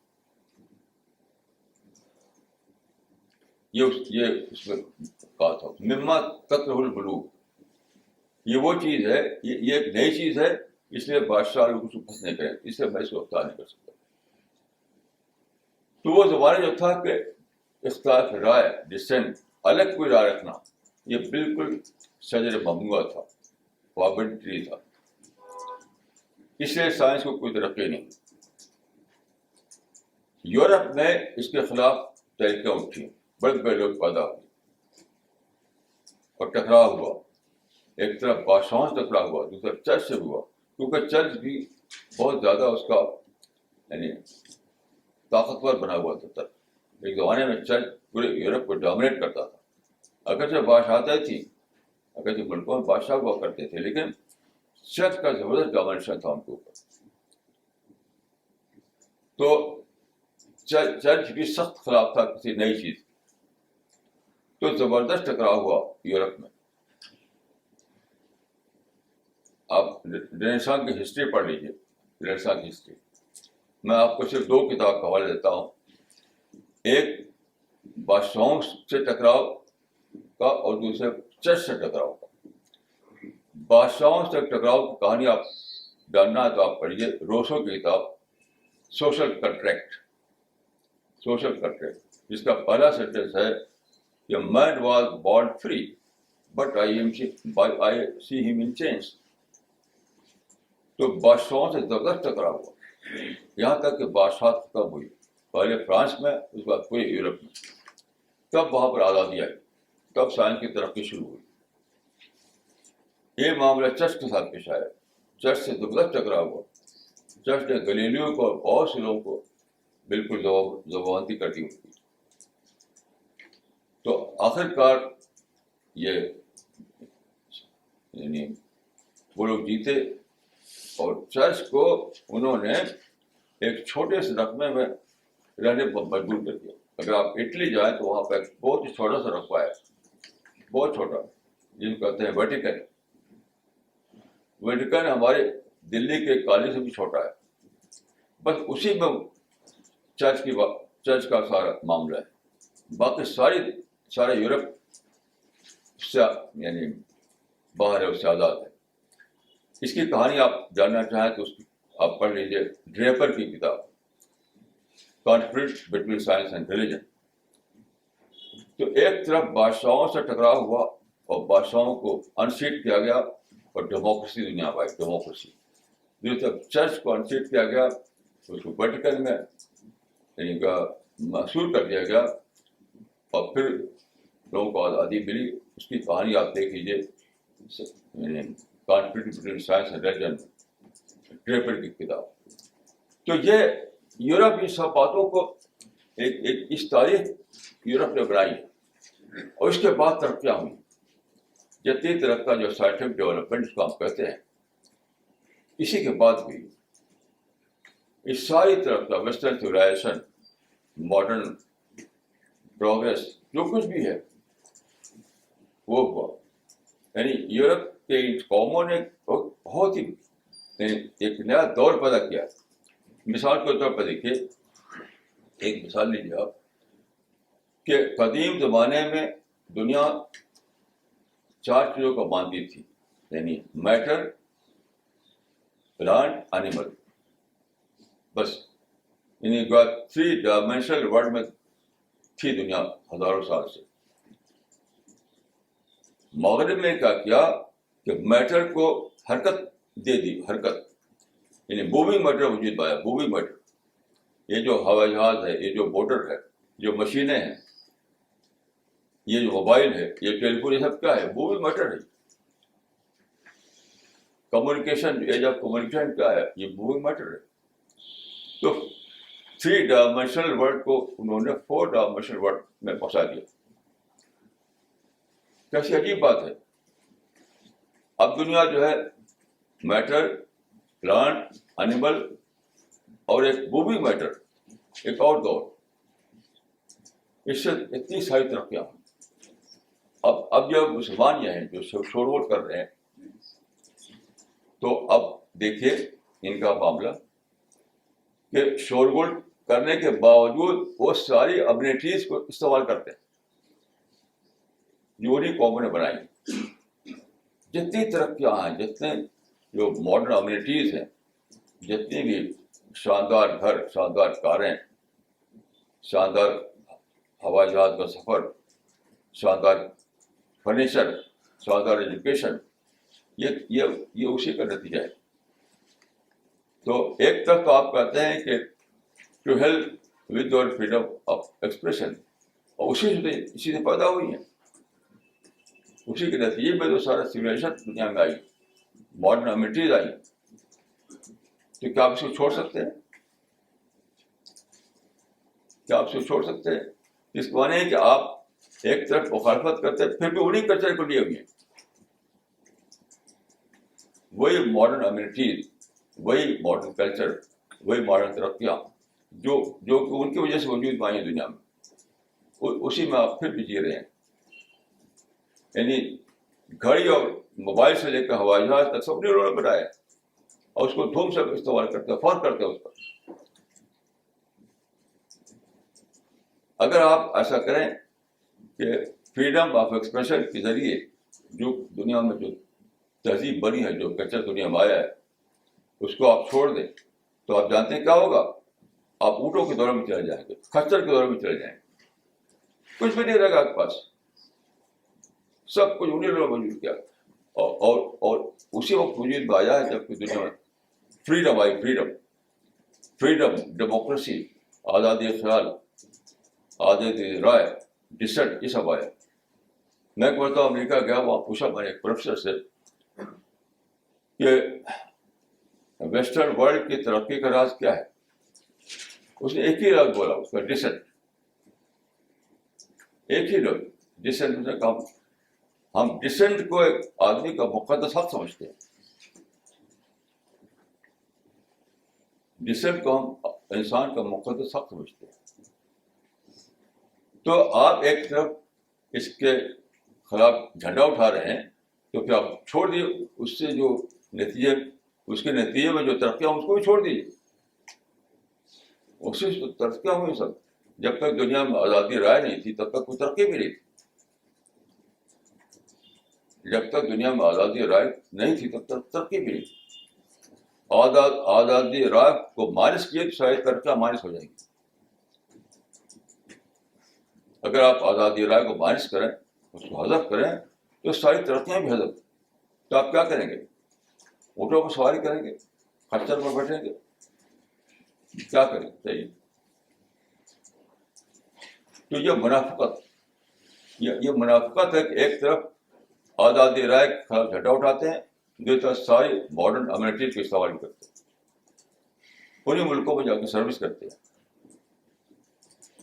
یہ اس میں کہا تھا مما تکرہ الملوک، یہ وہ چیز ہے، یہ ایک نئی چیز ہے، اس لیے بادشاہ لوگ اس کو پسند نہیں کریں، اس لیے میں اس کو اختیار نہیں کر سکتا. تو وہ زمانہ جو تھا کہ اختلاف رائے، ڈسینٹ، الگ کوئی رائے رکھنا، یہ بالکل شجر ممنوع تھا، فاربڈن ٹری تھا. اس لیے سائنس کو کوئی ترقی نہیں. یورپ میں اس کے خلاف تحریکیں اٹھی، بڑے بڑے لوگ پیدا ہوئے اور ٹکراؤ ہوا. ایک طرف بادشاہوں سے ٹکراؤ ہوا، دوسری طرف چرچ سے ہوا، کیونکہ چرچ بھی بہت زیادہ اس کا یعنی طاقتور بنا ہوا تھا. ایک زمانے میں چرچ پورے یورپ کو ڈومینیٹ کرتا تھا. اگرچہ بادشاہتیں تھیں، اگرچہ ملکوں میں بادشاہ ہوا کرتے تھے، لیکن چرچ کا زبردست ڈومینیشن تھا ان کے اوپر. تو چرچ بھی سخت خلاف تھا کسی نئی چیز. تو زبردست ٹکراؤ ہوا یورپ میں. آپ رینیسانس کی ہسٹری پڑھ لیجیے، رینیسانس کی ہسٹری. میں آپ کو صرف 2 کتاب کا حوالہ دیتا ہوں. ایک بادشاہوں سے ٹکراؤ کا اور دوسرے چرچ سے ٹکراؤ کا. بادشاہوں سے ٹکراؤ کی کہانی آپ جاننا ہے تو آپ پڑھیے روسو کی کتاب سوشل کنٹریکٹ. سوشل کنٹریکٹ جس کا پہلا سینٹینس ہے کہ man was born free but I see him in change. تو بادشاہوں سے زبردست ٹکراؤ ہوا, یہاں تک کہ بادشاہت ختم ہوئی, پہلے فرانس میں, اس کے بعد پورے یورپ میں. تب وہاں پر آزادی آئی, تب سائنس کی ترقی شروع ہوئی. یہ معاملہ چرچ کے ساتھ پیش آیا, چرچ سے زبردست ٹکراؤ ہوا. چرچ نے گلیلیو کو اور بہت سے لوگوں کو بالکل زبانتی کر دی. تو آخر کار یہ یعنی وہ لوگ جیتے اور چرچ کو انہوں نے ایک چھوٹے سے رقبے میں رہنے پر مجبور کر دیا. اگر آپ اٹلی جائیں تو وہاں پہ بہت ہی چھوٹا سا رقبہ ہے, بہت چھوٹا, جن کو کہتے ہیں ویٹیکن. ویٹیکن ہمارے دلی کے کالج سے بھی چھوٹا ہے. بس اسی میں چرچ کا سارا معاملہ ہے. باقی سارا یورپ اس سے یعنی باہر ہے, اس سے آزاد ہے. اس کی کہانی آپ جاننا چاہیں تو اس کی آپ پڑھ لیجیے ڈریپر کی کتاب conflict between science and religion. تو ایک طرف بادشاہوں سے ٹکراؤ ہوا اور بادشاہوں کو انسیٹ کیا گیا اور ڈیموکریسی دنیا میں آئی, ڈیموکریسی. دوسری طرف چرچ کو انسیٹ کیا گیا, اس کو ویٹیکن میں یعنی محصور کر دیا گیا اور پھر لوگوں کو آزادی ملی. اس کی کہانی آپ دیکھ لیجیے conflict between science and religion, Draper کی کتاب. تو یہ یورپ ان سب باتوں کو ایک اس تاریخ یورپ نے بنائی ہے اور اس کے بعد ترقیاں ہوئی. جتنی ترقیاں جو سائنٹیفک ڈیولپمنٹ اس کو ہم کہتے ہیں اسی کے بعد ہوئی. اس ساری ترقیاں ویسٹرن سویلائزیشن, ماڈرن پروگریس, جو کچھ بھی ہے وہ ہوا. یعنی یورپ کے ان قوموں نے بہت ہی ایک نیا دور پیدا کیا. مثال کے طور پر دیکھیے, ایک مثال لیجیے آپ کہ قدیم زمانے میں دنیا 4 چیزوں کو مانتی تھی, یعنی میٹر, پلانٹ, اینیمل. بس یعنی 3 ڈائمینشنل ورلڈ میں تھی دنیا ہزاروں سال سے. مغرب نے کیا کیا کہ میٹر کو حرکت دے دی, حرکت یعنی موونگ میٹر وجود پایا. موونگ میٹر, یہ جو ہوائی جہاز ہے, یہ جو موٹر ہے, جو مشینیں ہیں, یہ جو موبائل ہے, یہ ٹیلی فون, یہ سب کیا ہے؟ موونگ میٹر ہے. کمیونیکیشن, ایج آف کمیونیکیشن کیا ہے؟ یہ موونگ میٹر ہے. تو 3 ڈائمینشنل ورلڈ کو انہوں نے 4 ڈائمینشنل ورلڈ میں پہنچا دیا. کیسی عجیب بات ہے. اب دنیا جو ہے میٹر, پلانٹ, اینیمل اور ایک موونگ میٹر, ایک اور دور, اس سے اتنی ساری ترقیاں. اب جو مسلمان یہ ہیں جو شور کر رہے ہیں, تو اب دیکھیے ان کا معاملہ کہ شورغل کرنے کے باوجود وہ ساری امینٹیز کو استعمال کرتے ہیں جو انہیں قوموں نے بنائی. جتنی ترقیاں ہیں, جتنے جو ماڈرن امینٹیز ہیں, جتنی بھی شاندار گھر, شاندار کاریں, شاندار ہوائی جہاز کا سفر, شاندار فرنیچر, شاندار ایجوکیشن, یہ اسی کا نتیجہ ہے. تو ایک طرف تو آپ کہتے ہیں کہ to help with your freedom of expression, اور اسی سے پیدا ہوئی ہیں. اسی کے نتیجے میں تو سارا سویلائزیشن دنیا میں آئی, ماڈرن امینٹیز آئی. تو کیا آپ اس کو چھوڑ سکتے ہیں؟ کیا آپ اس کو چھوڑ سکتے ہیں؟ اس کو مانے کہ آپ ایک طرف مخالفت کرتے ہیں پھر بھی انہیں کلچر کو لیے ہوئے ہیں. وہی ماڈرن امینٹیز, وہی ماڈرن کلچر, وہی ماڈرن ترقیاں جو کہ ان کی وجہ سے وجود میں آئی ہیں دنیا میں, اسی میں آپ پھر بھی جی رہے ہیں. یعنی گھڑی اور موبائل سے لے کر ہوائی جہاز تک سب نے انہوں نے بنایا اور اس کو دھوم سے استعمال کرتے ہیں, فون کرتے ہیں اس پر. اگر آپ ایسا کریں کہ فریڈم آف ایکسپریشن کے ذریعے جو دنیا میں جو تہذیب بنی ہے, جو کلچر دنیا میں آیا ہے, اس کو آپ چھوڑ دیں تو آپ جانتے ہیں کیا ہوگا؟ آپ اونٹوں کے دورے میں چلے جائیں گے, خچر کے دورے میں چلے جائیں گے, کچھ بھی نہیں رہے گا آپ کے پاس, سب کچھ انہیں لوگوں نے وجود کیا. اور اسی وقت وجود میں آیا ہے جب کہ دنیا میں فریڈم آئی, فریڈم, ڈیموکریسی, آزادی خیال, آزادی رائے, ڈسنٹ, یہ سب آیا. میں کہتا ہوں امریکہ گیا, وہاں پوچھا میں نے ایک پروفیسر سے کہ ویسٹرن ورلڈ کی ترقی کا راز کیا ہے. اس نے ایک ہی راز بولا, اس کا ڈسنٹ, ایک ہی لوگ ڈسنٹ. نے کہا ہم ڈسنٹ کو ایک آدمی کا مقدس حق سمجھتے ہیں, ڈسنٹ کو ہم انسان کا مقدس حق سمجھتے ہیں. تو آپ ایک طرف اس کے خلاف جھنڈا اٹھا رہے ہیں, تو پھر آپ چھوڑ دیے اس سے جو نتیجے, اس کے نتیجے میں جو ترقیاں اس کو بھی چھوڑ دیجیے. اس سے ترقیاں ہوئی سب. جب تک دنیا میں آزادی رائے نہیں تھی تب تک کوئی ترقی بھی نہیں تھی. جب تک دنیا میں آزادی رائے نہیں تھی تب تک ترقی بھی نہیں تھی. آزادی رائے کو مائنس کیے تو ساری ترقیاں مائنس ہو جائیں گی. اگر آپ آزادی رائے کو مائنس کریں, اس کو حذف کریں, تو ساری ترقیاں بھی حذف. تو آپ کیا کریں گے؟ اونٹوں پر سواری کریں گے, خچر پر بیٹھیں گے, کیا کریں گے؟ صحیح. تو یہ منافقت ہے کہ ایک طرف آزادی رائے کے خلاف جھنڈا اٹھاتے ہیں, دوسری طرف ساری ماڈرن امینٹیز کو استعمال کرتے ہیں, انہیں ملکوں میں جا کے سروس کرتے ہیں.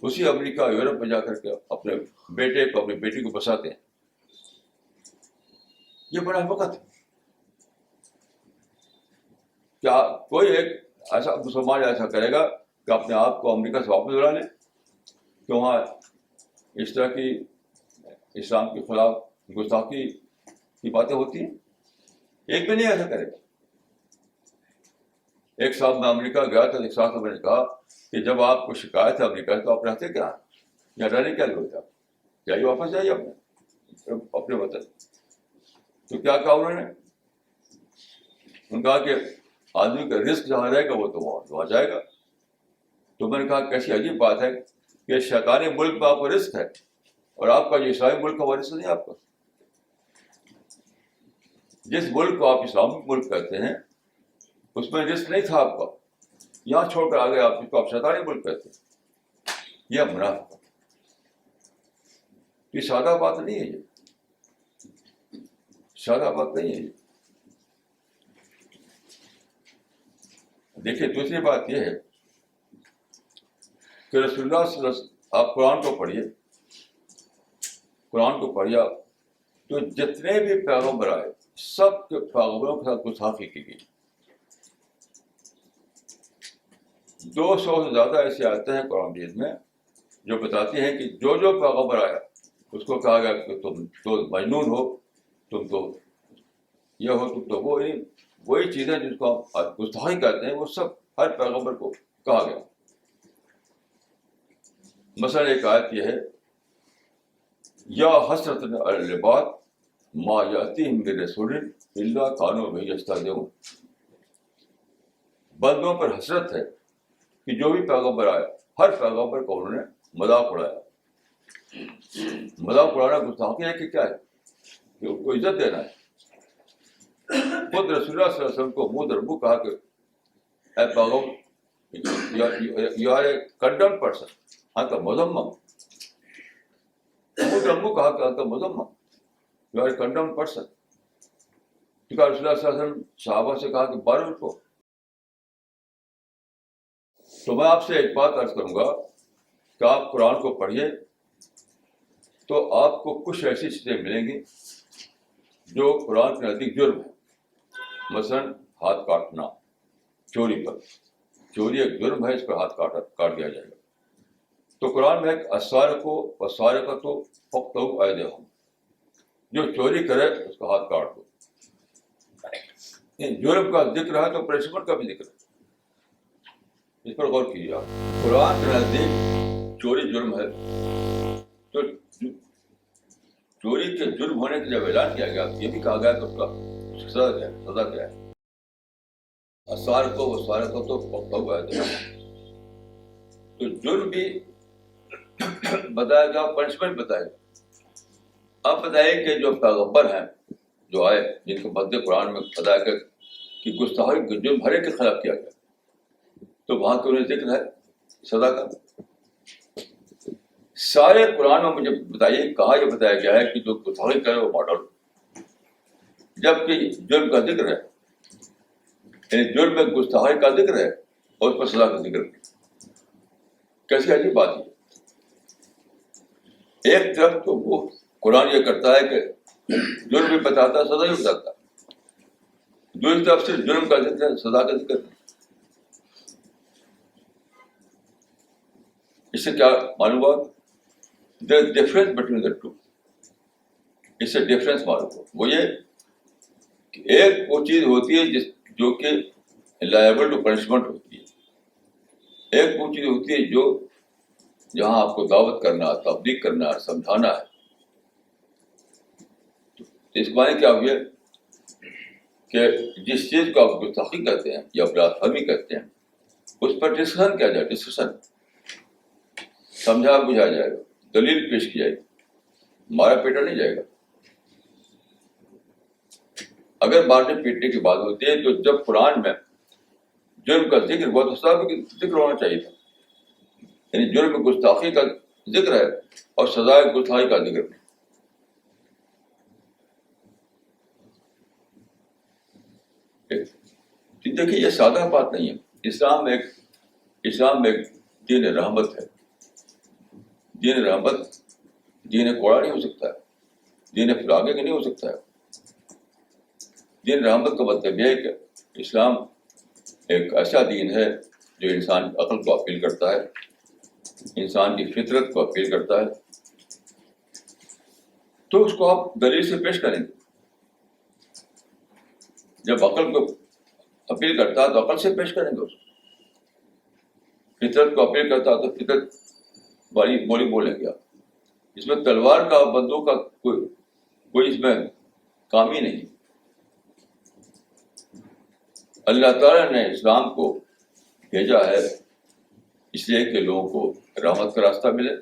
اسی امریکہ یورپ میں جا کر کے اپنے بیٹے کو, اپنی بیٹی کو بساتے ہیں. یہ منافقت ہے. کیا کوئی ایک ایسا مسلمان ایسا کرے گا کہ اپنے آپ کو امریکہ سے واپس بلا لے کہ وہاں اس طرح کی اسلام کے خلاف گستاخی کی باتیں ہوتی ہیں؟ ایک بھی نہیں ایسا کرے گا. ایک صاحب میں امریکہ گیا تھا, ایک صاحب میں نے کہا کہ جب آپ کو شکایت ہے امریکہ سے تو آپ رہتے کیا, یا رہنے کیا ضرورت ہے, جائیے واپس جائیے اپنے وطن. تو کیا کہا انہوں نے کہا کہ آدمی کا رزق جہاں رہے گا وہ تو وہاں جائے گا. تو میں نے کہا کیسی عجیب بات ہے کہ شیطانی ملک میں آپ کا رزق ہے اور آپ کا جو اسلامی ملک کا وہ رزق نہیں. آپ کا جس ملک کو آپ اسلامی ملک کہتے ہیں اس میں رزق نہیں تھا آپ کا, یہاں چھوڑ کر آ گئے آپ, جس کو آپ شیطانی ملک کہتے ہیں. یہ منافقت, یہ سادہ بات نہیں ہے, یہ سادہ بات نہیں ہے. دیکھیے دوسری بات یہ ہے کہ رسول اللہ صلی اللہ علیہ وسلم, آپ قرآن کو پڑھیے, قرآن کو پڑھیا تو جتنے بھی پیغمبر آئے سب کے پیغمبروں کے ساتھ گستاخی کی گئی. 200 سے زیادہ ایسی آیتیں ہیں قرآن مجید میں جو بتاتی ہیں کہ جو پیغمبر آیا اس کو کہا گیا کہ تم تو مجنون ہو, تم تو یہ ہو, تم تو وہ. وہی چیزیں جس کو ہم گستاخی کہتے ہیں وہ سب ہر پیغمبر کو کہا گیا. مثلا ایک آیت یہ ہے, یا حسرت علی العباد ما یاتیہم من رسول الا کانوا بہ یستہزئون. بندوں پر حسرت ہے کہ جو بھی پیغمبر آیا ہر پیغمبر کو انہوں نے مذاق اڑایا. مذاق اڑانا گستاخی ہے کہ کیا ہے, کہ ان کو عزت دینا ہے. خود رسول اللہ صلی اللہ علیہ وسلم کو منہ در منہ کہا کہ اے پیغمبر یو آر اے کنڈمڈ پرسن, انت مذمم. منہ در منہ کہا کہ انت مذمم, یو آر اے کنڈمڈ پرسن. رسول اللہ صلی اللہ علیہ وسلم صحابہ سے کہا کہ مارو ان کو. تو میں آپ سے ایک بات عرض کروں گا کہ آپ قرآن کو پڑھیے تو آپ کو کچھ ایسی چیزیں ملیں گی جو قرآن کے نزدیک جرم ہے. مثلاً ہاتھ کاٹنا, چوری پر, چوری ایک جرم ہے, اس پر ہاتھ کاٹ دیا جائے گا. تو قرآن میں ایک السارق والسارقۃ فاقطعوا ایدیہم, جو چوری کرے اس کا ہاتھ کاٹ دو. جرم کا ذکر ہے تو پنشمنٹ کا بھی ذکر ہے, اس پر غور کیجیے آپ. قرآن کے نزدیک چوری جرم ہے تو چوری کے جرم ہونے کے جب اعلان کیا گیا یہ بھی کہا گیا کہ اس کا سزا کیا ہے. اسار کو وہ سارے کو تو پکا ہوا ہے تو جرم بھی بتایا گیا, پنشمنٹ بتایا گیا. اب بتائیے کہ جو پیغمبر ہیں جو آئے جن کو مد قرآن میں بتایا گیا کہ گستاخی کے جرم ہر ایک کے خلاف کیا گیا, تو وہاں کیوں نہیں ذکر ہے سزا کا؟ سارے قرآن میں مجھے بتائیے کہاں یہ بتایا گیا ہے کہ جو گستاخی کرے وہ مارڈر, جبکہ جرم کا ذکر ہے, یعنی جرم میں گستاخی کا ذکر ہے اور اس پر سزا کا ذکر نہیں. کیسی عجیب بات ہے. ایک طرف تو وہ قرآن یہ کرتا ہے کہ جرم بھی بتاتا ہے سزا بھی بتاتا ہے, دوسری طرف سے جرم کا ذکر ہے سزا کا ذکر نہیں. اس سے کیا معلوم ہوا؟ there is difference between the two. اس سے ڈفرینس معلوم ہو, وہ یہ کہ ایک وہ چیز ہوتی ہے جو کہ لائبل ٹو پنشمنٹ ہوتی ہے, ایک وہ چیز ہوتی ہے جو جہاں آپ کو دعوت کرنا ہے, تبلیغ کرنا ہے, سمجھانا ہے. اس معنی کیا ہوئی کہ جس چیز کو آپ گستاخی کہتے ہیں یا بلاسفیمی کہتے ہیں اس پر ڈسکشن کیا جائے, ڈسکشن سمجھا بجھایا جائے گا, دلیل پیش کی جائے گی, مارا پیٹا نہیں جائے گا. اگر مارنے پیٹنے کی بات ہوتی ہے تو جب قرآن میں جرم کا ذکر ہوا تو سزا بھی ذکر ہونا چاہیے تھا, یعنی جرم گستاخی کا ذکر ہے اور سزائے گستاخی کا ذکر نہیں. دیکھیے یہ سادہ بات نہیں ہے. اسلام ایک دین رحمت ہے. دین رحمت دین کوڑا نہیں ہو سکتا ہے, دین فلاگے کا نہیں ہو سکتا ہے. دین رحمت کا مطلب یہ ہے کہ اسلام ایک ایسا دین ہے جو انسان کی عقل کو اپیل کرتا ہے, انسان کی فطرت کو اپیل کرتا ہے, تو اس کو آپ دلیل سے پیش کریں گے. جب عقل کو اپیل کرتا ہے تو عقل سے پیش کریں گے, اس کو فطرت کو اپیل کرتا ہے تو فطرت والی بولی بولیں گے. آپ اس میں تلوار کا بندوق کا کوئی اس میں کام ہی نہیں. اللہ تعالیٰ نے اسلام کو بھیجا ہے اس لیے کہ لوگوں کو رحمت کا راستہ ملے,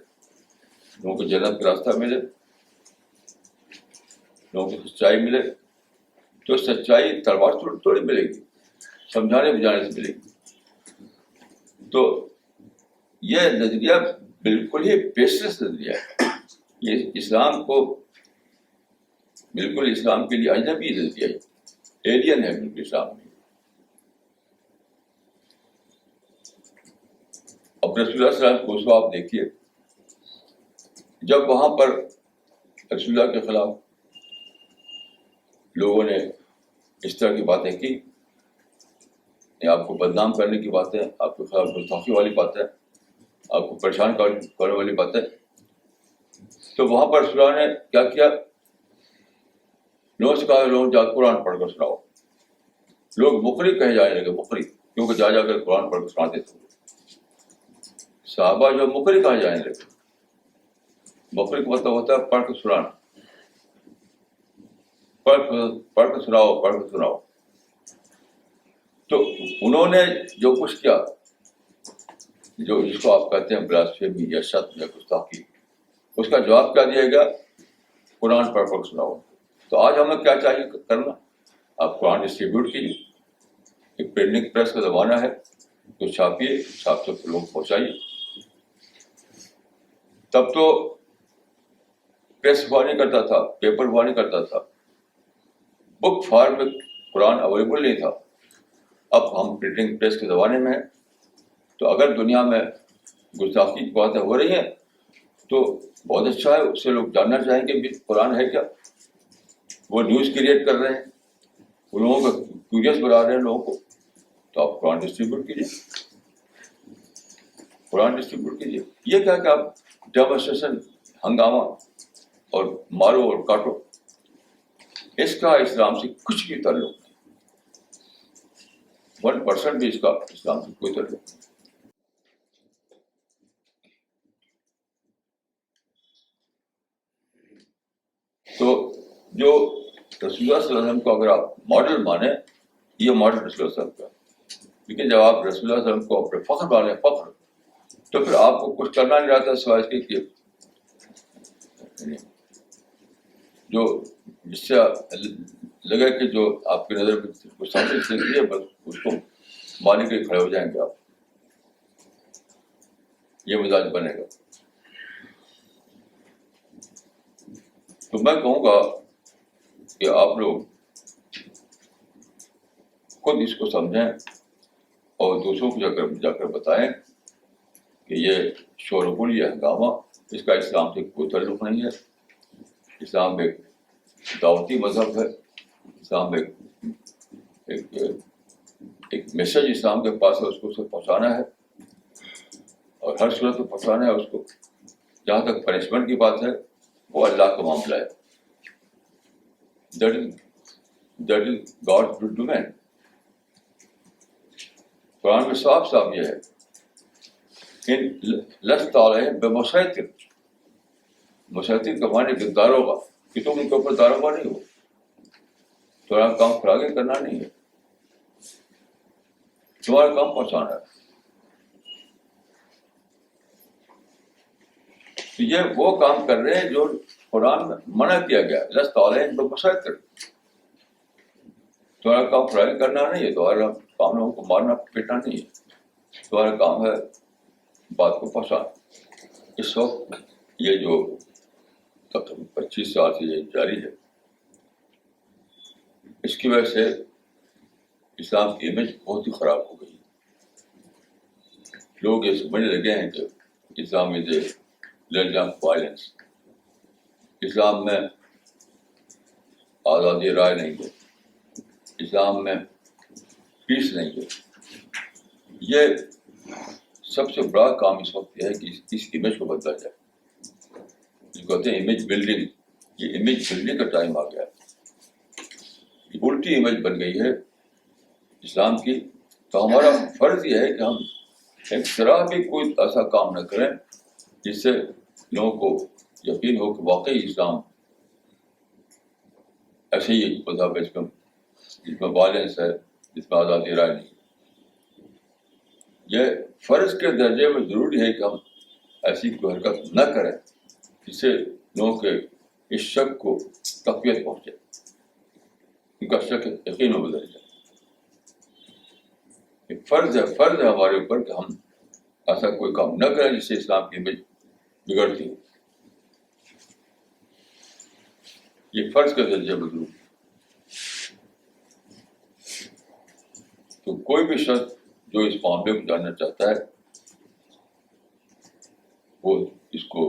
لوگوں کو جنت کا راستہ ملے, لوگوں کو سچائی ملے. تو سچائی تلوار تھوڑی ملے گی, سمجھانے بجھانے سے ملے گی. تو یہ نظریہ بالکل ہی بیسلس نظریہ ہے. یہ اسلام کو بالکل اسلام کے لیے اجنبی نظریہ ہے, ایلین ہے بالکل اسلام میں. اب رسول اللہ صلی اللہ علیہ وسلم کو اس کو آپ دیکھیے, جب وہاں پر رسول اللہ کے خلاف لوگوں نے اس طرح کی باتیں کی, آپ کو بدنام کرنے کی باتیں, آپ کے خلاف گستاخی والی باتیں, آپ کو پریشان کرنے والی باتیں, تو وہاں پر رسول اللہ نے کیا کیا؟ لوگوں سے کہا لوگ جا قرآن پڑھ کر سناؤ. لوگ مقری کہے جانے لگے, مقری, کیونکہ جا کر قرآن پڑھ کر سناتے تھے. صحابہ جو مقری کہے جانے لگے. مقری کا مطلب ہوتا ہے پڑھ کر سنانا, پڑھ کر سناؤ. تو انہوں نے جو کچھ کیا, جو جس کو آپ کہتے ہیں بلاسفیمی یا شتم یا گستاخی, اس کا جواب کیا دیا گیا؟ قرآن پڑھ کر سناؤ. تو آج ہمیں کیا چاہیے کرنا؟ آپ قرآن ڈسٹریبیوٹ کیجیے. ایک پرنٹنگ پریس کا زمانہ ہے, تو چھاپیے, چھاپ سے لوگ پہنچائیے. تب تو پریس ہوا نہیں کرتا تھا, پیپر ہوا نہیں کرتا تھا, بک فارم میں قرآن اویلیبل نہیں تھا. اب ہم پرنٹنگ پریس کے زمانے میں ہیں, تو اگر دنیا میں گستاخی کی باتیں ہو رہی ہیں تو بہت اچھا ہے, اس سے لوگ جاننا چاہیں گے بھی قرآن ہے کیا. وہ نیوز کریٹ کر رہے ہیں, وہ لوگوں کو کیوریس بنا رہے ہیں لوگوں کو. تو آپ قرآن ڈسٹریبیوٹ کیجیے, قرآن ڈسٹریبیوٹ کیجیے. یہ کیا کہ آپ ڈیمونسٹریشن, ہنگامہ اور مارو اور کاٹو, اس کا اسلام سے کچھ بھی تعلق نہیں. 1% بھی اس کا اسلام سے کوئی تعلق نہیں. جو رسول اللہ صلی اللہ علیہ وسلم کو اگر آپ ماڈل مانیں، یہ ماڈل رسول اللہ صلی اللہ علیہ وسلم کا، کیونکہ جب آپ رسول اللہ صلی اللہ علیہ وسلم کو اپنے فخر والے فخر، تو پھر آپ کو کچھ کرنا نہیں رہتا سوائے اس کے کہ جو جس سے لگے کہ جو آپ کی نظر میں کچھ سامنے سے ہے بس اس کو ماننے کے کھڑے ہو جائیں گے آپ. یہ مزاج بنے گا. تو میں کہوں گا کہ آپ لوگ خود اس کو سمجھیں اور دوسروں کو جا کر بتائیں کہ یہ شور و غل، یہ ہنگامہ، اس کا اسلام سے کوئی تعلق نہیں ہے. اسلام ایک دعوتی مذہب ہے. اسلام ایک میسج اسلام کے پاس ہے، اس کو اسے پہنچانا ہے اور ہر صورت میں پہنچانا ہے اس کو. جہاں تک پنشمنٹ کی بات ہے وہ اللہ کا معاملہ ہے. That is God domain. Quran میں صاف صاف یہ ہے لست علیہم بمسیطر. مسیطر کا معنی کہ داروغہ، کہ تم ان کے اوپر داروغہ نہیں ہو. تمہارا کام فراغ کرنا نہیں ہے، تمہارا کام پہنچانا ہے. تو یہ وہ کام کر رہے ہیں جو قرآن میں منع کیا گیا. لست علیہم بمسیطر. تمہارا کام فراغ کرنا نہیں ہے، تمہارا کام لوگوں کو مارنا پیٹنا نہیں ہے، تمہارا کام ہے بات کو پہنچانا. اس وقت یہ جو تقریباً 25 سال سے یہ جاری ہے، اس کی وجہ سے اسلام کی امیج بہت ہی خراب ہو گئی. لوگ یہ سمجھنے لگے ہیں کہ اسلام از اے ریلیجن آف وائلنس. اسلام میں آزادی رائے نہیں ہے، اسلام میں پیس نہیں ہے. یہ سب سے بڑا کام اس وقت یہ ہے کہ اس امیج کو بدلا جائے. جو کہتے ہیں امیج بلڈنگ، یہ امیج بلڈنگ کا ٹائم آ گیا. الٹی امیج بن گئی ہے اسلام کی. تو ہمارا فرض یہ ہے کہ ہم ایک طرح بھی کوئی ایسا کام نہ کریں جس سے لوگوں کو یقین ہو کہ واقعی اسلام ایسے ہی مذہب ہے جس میں وائلنس ہے، جس میں آزادی رائے نہیں. یہ فرض کے درجے میں ضروری ہے کہ ہم ایسی کوئی حرکت نہ کریں جس سے لوگوں کے اس شک کو تقویت پہنچے، ان کا شک یقین میں بدل جائے. فرض ہے ہمارے اوپر کہ ہم ایسا کوئی کام نہ کریں جس سے اسلام کی امیج بگڑتی ہو. یہ فرض کے درجے میں ضروری. تو کوئی بھی شخص جو اس معاملے کو جاننا چاہتا ہے وہ اس کو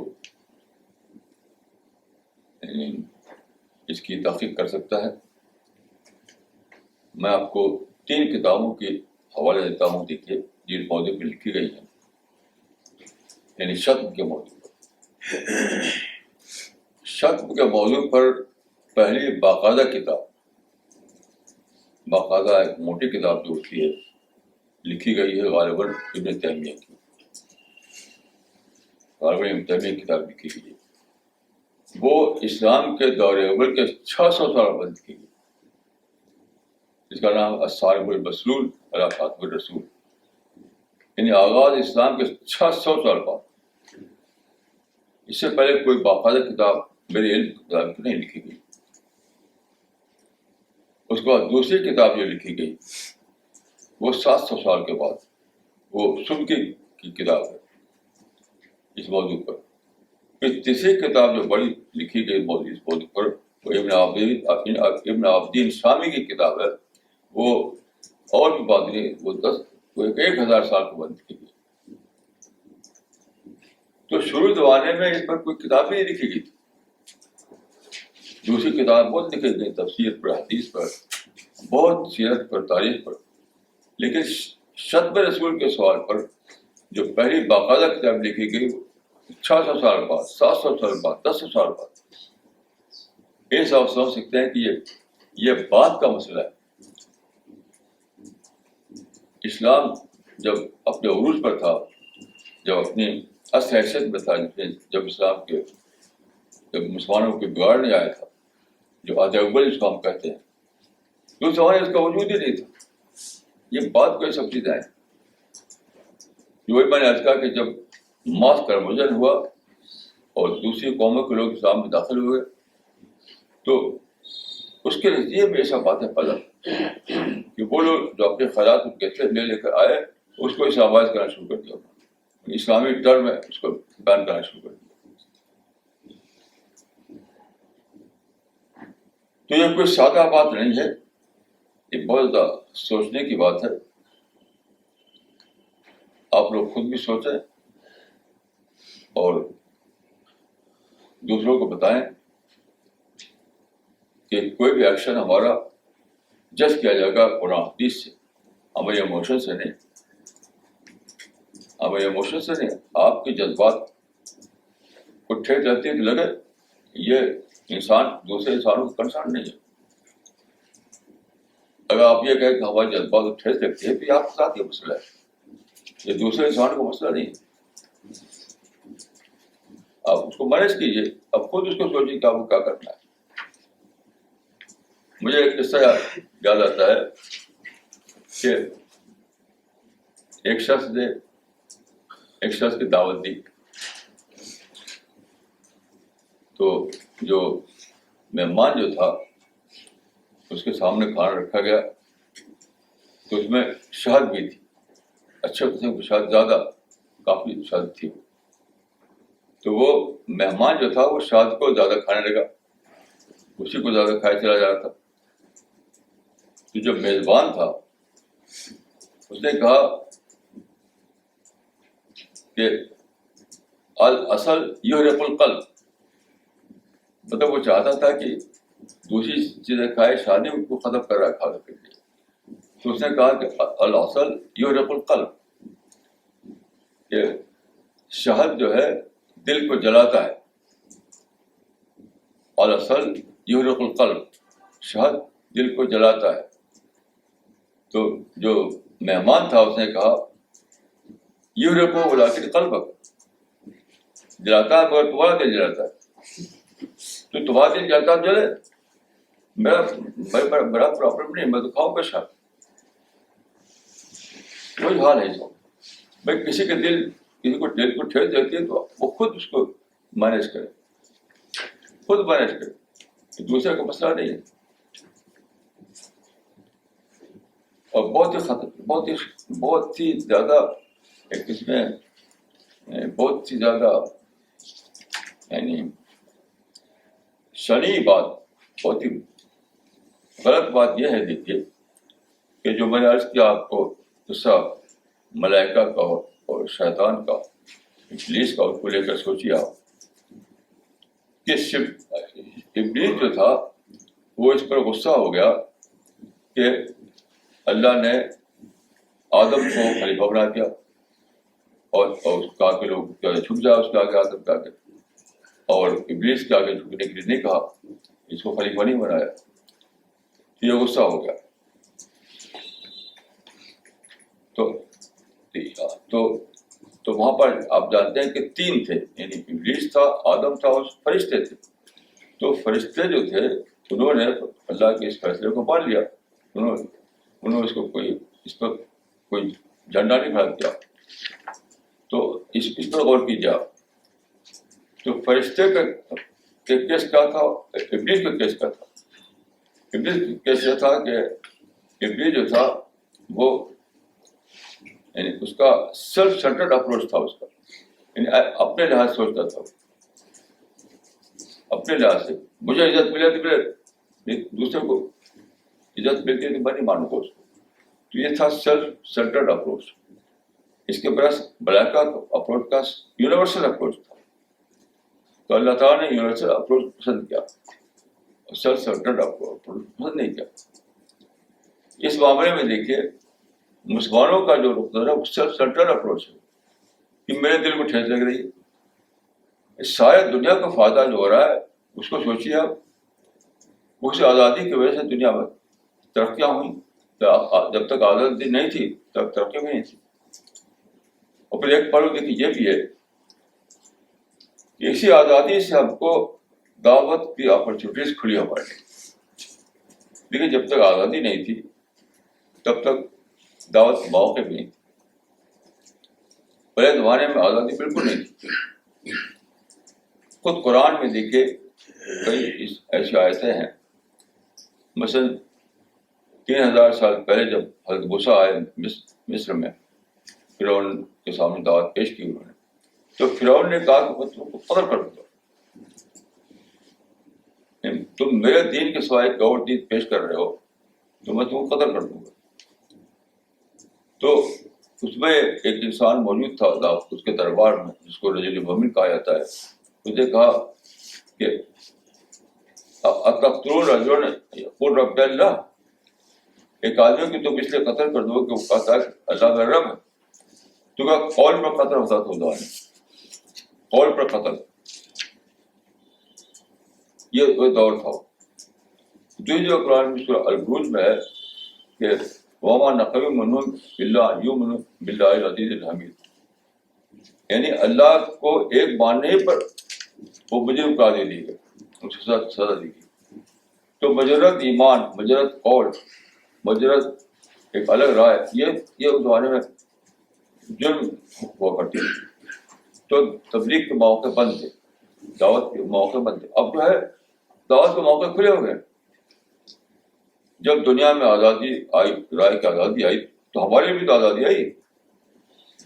اس کی تحقیق کر سکتا ہے. میں آپ کو 3 کتابوں کے حوالے دیتا ہوں، دیکھیے جن موضوع پہ لکھی گئی ہیں، یعنی شتم کے موضوع پر. شتم کے موضوع پر پہلی باقاعدہ کتاب، باقاعدہ ایک موٹی کتاب جو ہوتی ہے لکھی گئی ہے غالباً ابن تیمیہ کی. غالباً ابن تیمیہ کی کتاب لکھی گئی ہے. وہ اسلام کے دور اول کے 600 سال بعد لکھی گئی. اس کا نام الصارم المسلول علی خاتم الرسول، یعنی آغاز اسلام کے 600 سال بعد. اس سے پہلے کوئی باقاعدہ کتاب میرے علم کی کتاب کی نہیں لکھی گئی. اس کے بعد دوسری کتاب جو لکھی گئی وہ 700 سال کے بعد، وہ سبکی کی کتاب ہے اس موضوع پر. پھر تیسری کتاب جو بڑی لکھی گئی اس موضوع پر وہ ابن عابدین شامی کی کتاب ہے. وہ اور بھی بات نہیں، وہ 1000 سال کے بعد لکھی گئی. تو شروع زمانے میں اس پر کوئی کتاب نہیں لکھی گئی تھی. دوسری کتاب بہت لکھی گئی، تفسیر پر، حدیث پر، بہت سیرت پر، تاریخ پر. لیکن شتم رسول کے سوال پر جو پہلی باقاعدہ کتاب لکھی گئی 600 سال بعد، 700 سال بعد، 1000 سال بعد. اس آپ سمجھ سکتے ہیں کہ یہ بات کا مسئلہ ہے. اسلام جب اپنے عروج پر تھا، جب اپنی حیثیت میں تھا، جب اسلام کے جب مسلمانوں کو بگاڑ نہیں آیا تھا، جو ادیبل اس کو ہم کہتے ہیں، تو زمانے اس کا وجود ہی نہیں تھا. یہ بات کوئی سب چیزیں ہیں. وہی میں نے عرض کہا کہ جب ماس کنورژن ہوا اور دوسری قوموں کے لوگ اسلام میں داخل ہوئے تو اس کے نتیجے میں ایسا باتیں پیدا کہ وہ لوگ جو اپنے خیالات کو کیسے لے کر آئے اس کو اسلامائز کرنا شروع کر دیا، اسلامی ٹرم میں اس کو بیان کرنا شروع کر دیا. تو یہ کوئی سادہ بات نہیں ہے، یہ بہت زیادہ سوچنے کی بات ہے. آپ لوگ خود بھی سوچیں اور دوسروں کو بتائیں کہ کوئی بھی ایکشن ہمارا جج کیا جائے گا قرآن حدیث سے، ہمارے ایموشن سے نہیں. ہمارے ایموشن سے نہیں، آپ کے جذبات کو ٹھیک رہتی ہے کہ لگے یہ انسان دوسرے انسانوں کو کنسرن نہیں ہے. اگر آپ یہ کہیں کہ ہمارے جذبات کو ٹھیک رکھتے ہیں تو یہ آپ کے ساتھ یہ مسئلہ ہے، یہ دوسرے انسان کا مسئلہ نہیں ہے. آپ اس کو مینیج کیجیے، اب خود اس کو سوچیے کہ آپ کو کیا کرنا ہے. مجھے ایک قصہ یاد آتا ہے کہ ایک شخص نے ایک شخص کی دعوت دی تو جو مہمان جو تھا اس کے سامنے کھانا رکھا گیا تو اس میں شہد بھی تھی، اچھے قسم کی شہد، زیادہ کافی شہد تھی. تو وہ مہمان جو تھا وہ شہد کو زیادہ کھانے لگا، اسی کو زیادہ کھائے چلا جا رہا تھا. تو جو میزبان تھا اس نے کہا کہ الاصل یحرق القلب، مطلب وہ چاہتا تھا کہ دوسری چیزیں کھائے، شادی کو ختم کر رہا کھا کر کے. تو اس نے کہا کہ الاصل یحرق القلب، کہ شہد جو ہے دل کو جلاتا ہے. الاصل یحرق القلب، شہد دل کو جلاتا ہے. تو جو مہمان تھا اس نے کہا یحرق ولکن قلبک، جلاتا ہے مگر تمہارا دل جلاتا ہے. تو تمہارا دل جلتا ہے جلے، میرا پرابلم نہیں، میں تو کھاؤں گا شہد. کوئی حال ہے سب. بھائی کسی کے دل دل کو ٹھیک دیتی ہے تو وہ خود اس کو مینیج کرے، خود مینیج کرے، دوسرے کا مسئلہ نہیں ہے. اور بہت ہی زیادہ ایک اس میں بہت ہی زیادہ یعنی شنیع بات، بہت ہی غلط بات یہ ہے. دیکھیے کہ جو میں نے عرض کیا آپ کو قصہ ملائکہ کا اور شیطان کا، ابلیس کا، اس کو لے کر سوچیے آپ کہ ابلیس جو تھا وہ اس پر غصہ ہو گیا کہ اللہ نے آدم کو خلیفہ بنا دیا اور کہا کہ لوگ جھک جائے اس کے آگے، آدم کے آگے، اور ابلیس کے آگے جھکنے کے لیے نہیں کہا، اس کو خلیفہ نہیں بنایا. یہ غصہ ہو گیا. تو وہاں پر آپ جانتے ہیں کہ تین تھے، یعنی ابلیس تھا، آدم تھا اور فرشتے تھے. تو فرشتے جو تھے انہوں نے اللہ کے اس فیصلے کو مان لیا، انہوں اس کو اس پر کوئی جھنڈا نہیں کھڑا کیا. تو اس پر غور کیجیے آپ. تو فرشتے کا کیس کیا تھا، ابلیس کا کیس کیا تھا. ابلیس کا کیس یہ تھا کہ ابلیس جو تھا وہ یعنی اس کا سیلف سینٹرڈ اپروچ تھا، اس کا یعنی اپنے لحاظ سوچتا تھا، اپنے لحاظ سے مجھے عزت ملے تو ملے، دوسرے کو عزت ملتی ہے تو میں نہیں مانوں گا اس کو. تو یہ تھا سیلف سینٹرڈ اپروچ. اس کے برعکس ملائکہ اپروچ کا یونیورسل اپروچ تھا. تو اللہ تعالیٰ نے یونیورسل اپروچ پسند کیا، سیلف سینٹرڈ اپروچ پسند نہیں کیا. اس معاملے میں دیکھیے مسلمانوں کا جو رخ ہے وہ سیلف سینٹرڈ اپروچ ہے کہ میرے دل کو ٹھیس لگ رہی ہے. شاید دنیا کو فائدہ جو ہو رہا ہے اس کو سوچیے آپ. اس آزادی کی وجہ سے دنیا میں ترقیاں ہوئیں، جب تک آزادی نہیں تھی تب ترقی بھی نہیں تھی. اور پھر ایک پہلو دیکھیے یہ بھی ہے کہ اسی آزادی سے ہم کو دعوت کی اپرچونیٹیز کھلی ہمارے لیے. لیکن جب تک آزادی نہیں تھی تب تک دعوت کے موقع بھی نہیں. پہلے زمانے میں آزادی بالکل نہیں تھی. خود قرآن میں دیکھیے کئی ایسی آیتیں ہیں. مثلا 3000 سال پہلے جب حضرت موسیٰ آئے مصر میں، فرعون کے سامنے دعوت پیش کی انہوں نے، تو فرعون نے کہا کہ میں تم کو قتل کر دوں گا، تم میرے دین کے سوائے ایک اور دین پیش کر رہے ہو تو میں تم کو قتل کر دوں گا. تو اس میں ایک انسان موجود تھا اس کے دربار میں جس کو رجل مومن کہا جاتا ہے. اس نے کہا کہ اتقتلون رجلا یقول رب اللہ، ایک آدمی کی تم اس لیے قتل کر دو کہ وہ کہتا ہے اللہ کا رب ہے. تو کیا قول پر قتل ہوتا تھا خدا نے، قول پر قتل. یہ دور تھا. جو قرآن میں سورہ البروج میں ہے کہ وما نقم منهم الا ان يؤمنوا بالله العزيز الحمید، یعنی اللہ کو ایک ماننے پر وہ مجرم قرار دے دی گئی، اس کے ساتھ سزا دی گئی. تو مجرد ایمان، مجرد قول، مجرد ایک الگ رائے، یہ اس زمانے میں جرم ہوا کرتی تھی. تو تبلیغ کے مواقع بند تھے، دعوت کے مواقع بند تھے. اب جو ہے دعوت کے موقع کھلے ہو گئے. جب دنیا میں آزادی آئی، رائے کی آزادی آئی، تو ہمارے بھی تو آزادی آئی.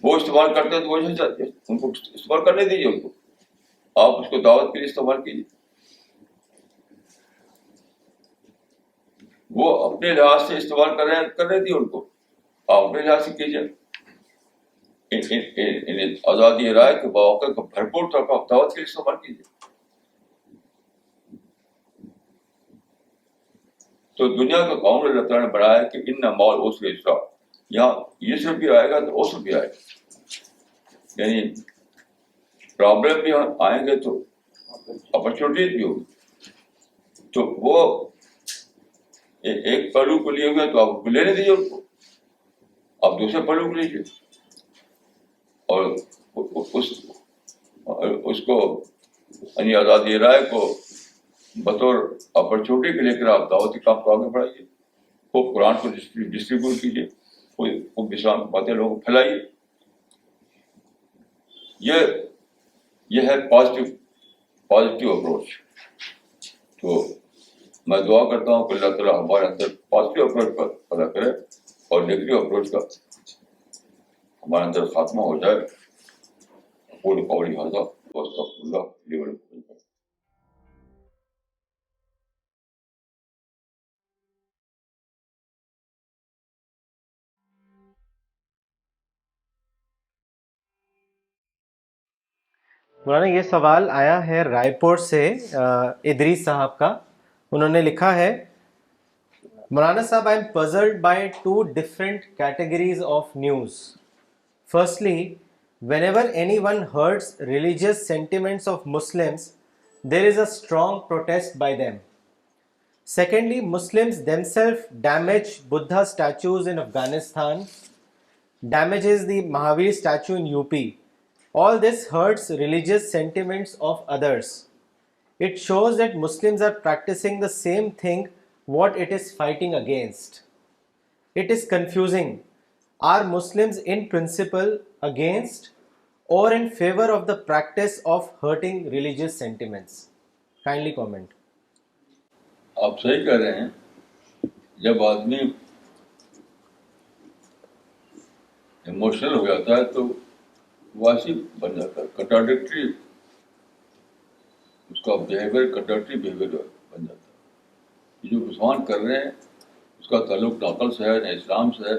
وہ استعمال کرتے ہیں تو وہ نہیں چاہتے، ان کو استعمال کرنے دیجیے. ان کو آپ اس کو دعوت کے لیے استعمال کیجیے. وہ اپنے لحاظ سے استعمال کرنے دیے ان کو، آپ اپنے لحاظ سے کیجیے. آزادی رائے کے مواقع کا بھرپور طور پر دعوت کے لیے استعمال کیجیے. تو دنیا کا قانون اللہ تعالیٰ نے بنایا ہے کہ ان مال عسر یسرا، یہاں یسر بھی آئے گا تو عسر بھی آئے گا. یعنی پرابلم بھی آئیں گے تو اپرچونیٹیز بھی ہوگی. تو وہ ایک پہلو کو لیے ہوئے تو آپ کو لینے دیجیے ان کو، آپ دوسرے پہلو کو لیجیے اور اس کو یعنی آزادی رائے کو بطور اپرچونیٹی کے لے کر آپ دعوتی کام کو آگے بڑھائیے. وہ قرآن کو ڈسٹریبیوٹ کیجیے، وہ اسلام باتیں لوگوں کو پھیلائیے. یہ ہے پازیٹیو اپروچ. تو میں دعا کرتا ہوں کہ اللہ تعالیٰ ہمارے اندر پازیٹیو اپروچ پیدا کرے اور نیگیٹو اپروچ کا ہمارے اندر خاتمہ ہو جائے. قول قولی ھذا واستغفر اللہ لی ولکم. مولانا یہ سوال آیا ہے رائے پور سے ادریس صاحب کا. انہوں نے لکھا ہے مولانا صاحب I am puzzled by two different categories of news. Firstly, whenever anyone hurts religious sentiments of Muslims, there is a strong protest by them. Secondly, Muslims themselves damage Buddha statues in Afghanistan, damages the Mahavir statue in UP. All this hurts religious sentiments of others. It shows that Muslims are practicing the same thing what it is fighting against. It is confusing. Are Muslims in principle against or in favor of the practice of hurting religious sentiments? Kindly comment. آپ صحیح کہہ رہے ہیں. جب آدمی emotional ہو جاتا ہے تو واسی بن جاتا ہے، کنٹراڈکٹری، اس کا بیہیویئر کنٹراڈکٹری بیہیویئر بن جاتا ہے. جو مسلمان کر رہے ہیں اس کا تعلق نہ عقل سے ہے نہ اسلام سے ہے،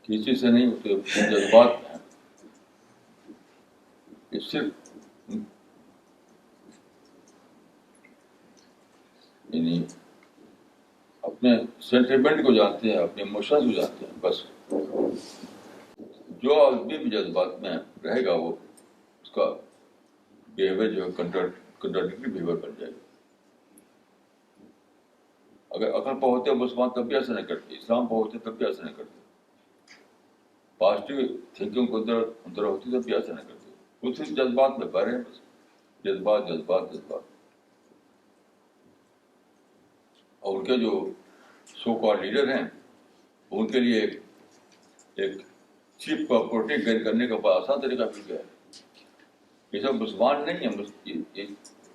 کسی سے نہیں، اس کے جذبات میں ہے. اس صرف یعنی اپنے سینٹیمنٹ کو جانتے ہیں، اپنے ایموشنز کو جانتے ہیں. بس جو آدمی بھی جذبات میں رہے گا وہ اس کا بیہیویئر جو ہے کنٹراڈکٹری بیہیویئر بن جائے گا. اگر عقل پہ ہوتے مسلمان تب بھی ایسا نہیں کرتے، اسلام پہ ہوتے تب بھی ایسا نہیں کرتے، پازیٹیو تھنکنگ کو اندر ہوتی تب بھی ایسا نہیں کرتے. وہ صرف جذبات میں بھرے ہیں، بس جذبات جذبات جذبات. اور ان کے جو سو کال لیڈر ہیں ان کے لیے ایک چیپ پراپرٹی گین کرنے کا بڑا آسان طریقہ مل گیا ہے. یہ سب مسلمان نہیں ہیں,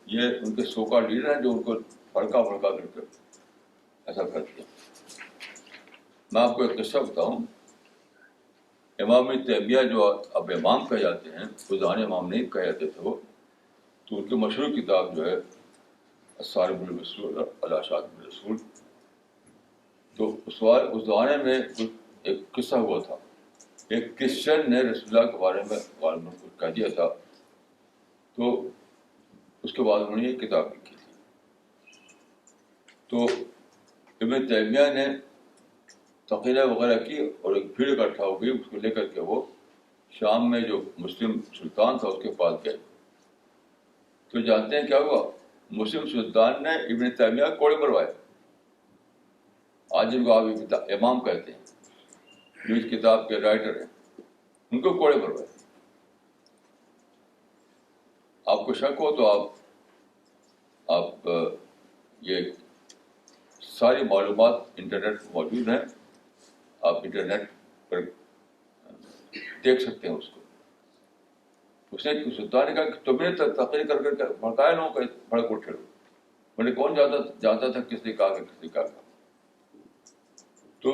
یہ ان کے سو کال لیڈر ہیں جو ان کو بھڑکا کر کے ایسا کرتے ہیں. میں آپ کو ایک قصہ بتاؤں. امام تیمیہ جو اب امام کہے جاتے ہیں, خودان امام نہیں کہے جاتے تھے وہ, تو ان کی مشہور کتاب جو ہے الصارم المسلول علی شاتم الرسول. تو اس زمانے میں ایک قصہ ہوا تھا. ایک کرسچن نے رسول اللہ کے بارے میں کچھ کہہ دیا تھا, تو اس کے بعد انہوں نے یہ کتاب لکھی تھی. تو ابن تیمیہ نے تقریر وغیرہ کی اور ایک بھیڑ اکٹھا ہو گئی, اس کو لے کر کے وہ شام میں جو مسلم سلطان تھا اس کے پاس گئے. تو جانتے ہیں کیا ہوا؟ مسلم سلطان نے ابن تیمیہ کو کوڑے مروائے. آج جن کو آپ امام کہتے ہیں, جو اس کتاب کے رائٹر ہیں, ان کو کوڑے مروائے. آپ کو شک ہو تو آپ یہ ساری معلومات انٹرنیٹ پر موجود ہیں, آپ انٹرنیٹ پر دیکھ سکتے ہیں اس کو. اس نے سلطان نے کہا کہ تم نے تقریر کر کر بھڑکایا لوگوں کو, بھڑک اٹھے لوگ. میں نے کون جانتا تھا کس نے کہا کہ کس نے کہا. تو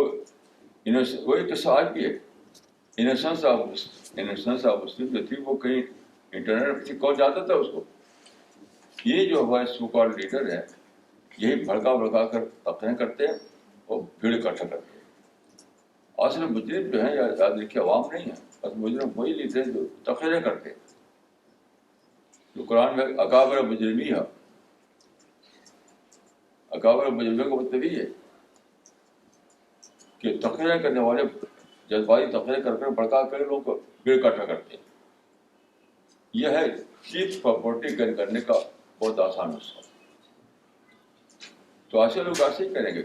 وہی قصہ آج بھی ہے. انسنس آف مسلم جو تھی وہ کہیں انٹرنیٹ پر تھی, کون جانتا تھا اس کو. یہ جو ہمارے سو کال لیڈر ہیں, یہی بھڑکا کر تقریر کرتے ہیں اور بھیڑ اکٹھا کرتے ہیں. اصل مجرم جو ہیں یاد رکھیے عوام نہیں ہیں, اصل مجرم وہی لیڈر ہیں جو تقریریں کرتے ہیں. جو قرآن میں اکابر مجرمی ہے, اکابر مجرمی کا مطلب یہ ہے کہ تقریریں کرنے والے جذباتی تقریر کر کر بھڑکا کر لوگوں کو بھیڑ اکٹھا کرتے ہیں. یہ ہے چیپ پراپرٹی گین کرنے کا بہت آسان نسخہ. تو ایسے لوگ ایسے ہی کریں گے,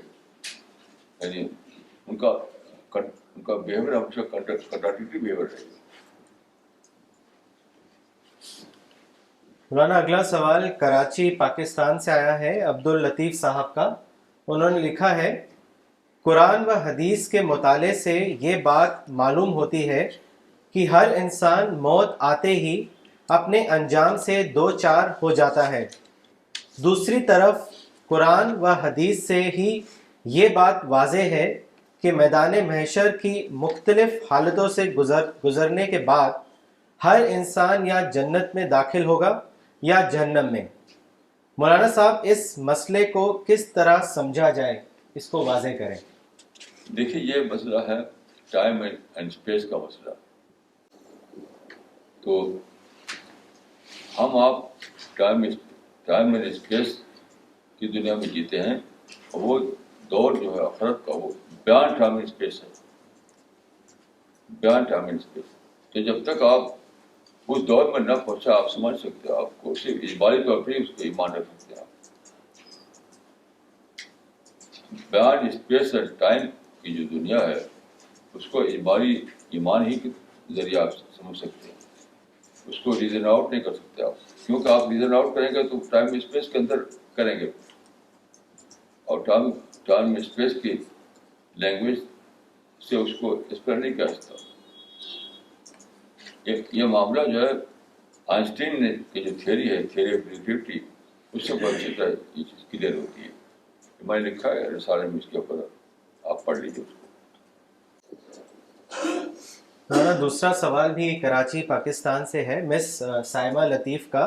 یعنی ان کا بہیویئر ہمیشہ کنٹراڈکٹری بہیویئر رہے گا. مولانا اگلا سوال کراچی پاکستان سے آیا ہے عبد اللطیف صاحب کا. انہوں نے لکھا ہے, قرآن و حدیث کے مطالعے سے یہ بات معلوم ہوتی ہے کہ ہر انسان موت آتے ہی اپنے انجام سے دو چار ہو جاتا ہے. دوسری طرف قرآن و حدیث سے ہی یہ بات واضح ہے کہ میدان محشر کی مختلف حالتوں سے گزرنے کے بعد ہر انسان یا جنت میں داخل ہوگا یا جہنم میں. مولانا صاحب اس مسئلے کو کس طرح سمجھا جائے, اس کو واضح کریں. دیکھیے یہ مسئلہ ہے ٹائم اینڈ اسپیس کا مسئلہ. تو ہم آپ ٹائم اینڈ اسپیس کی دنیا میں جیتے ہیں, اور وہ دور جو ہے آخرت کا وہ بیان ٹائم اینڈ اسپیس ہے, بیان ٹائم اینڈ اسپیس. تو جب تک آپ اس دور میں نہ پہنچا, آپ سمجھ سکتے ہیں, آپ کو صرف اجباری طور پر ہی اس کو ایمان رکھ سکتے ہیں. آپ بیان اسپیس اینڈ ٹائم کی جو دنیا ہے اس کو اجباری ایمان ہی کے ذریعے آپ سمجھ سکتے ہیں. اس کو ریزن آؤٹ نہیں کر سکتے آپ, کیونکہ آپ ریزن آؤٹ کریں گے تو ٹائم اسپیس کے اندر کریں گے, اور ٹائم اسپیس کی لینگویج سے اس کو ایکسپلین نہیں کر سکتا. یہ معاملہ جو ہے آئنسٹین نے کی جو تھیوری ہے, تھیوری آف ریلیٹیوٹی, اس سے بہت اچھی طرح یہ چیز کلیئر ہوتی ہے. میں نے لکھا ہے رسالے میں, اس کے اوپر آپ پڑھ لیجیے اس کو. دوسرا سوال بھی کراچی پاکستان سے ہے, مس سائمہ لطیف کا.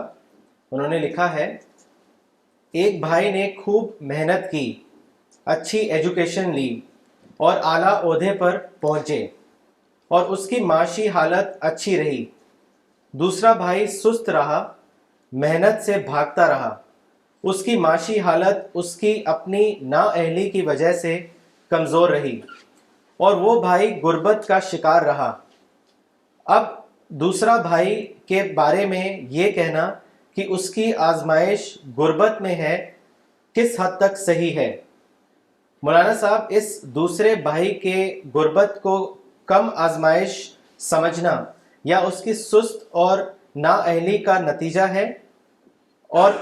انہوں نے لکھا ہے, ایک بھائی نے خوب محنت کی, اچھی ایجوکیشن لی اور اعلیٰ عہدے پر پہنچے اور اس کی معاشی حالت اچھی رہی. دوسرا بھائی سست رہا, محنت سے بھاگتا رہا, اس کی معاشی حالت اس کی اپنی نااہلی کی وجہ سے کمزور رہی اور وہ بھائی غربت کا شکار رہا. اب دوسرا بھائی کے بارے میں یہ کہنا کہ اس کی آزمائش غربت میں ہے, کس حد تک صحیح ہے؟ مولانا صاحب, اس دوسرے بھائی کے غربت کو کم آزمائش سمجھنا یا اس کی سست اور نااہلی کا نتیجہ ہے, اور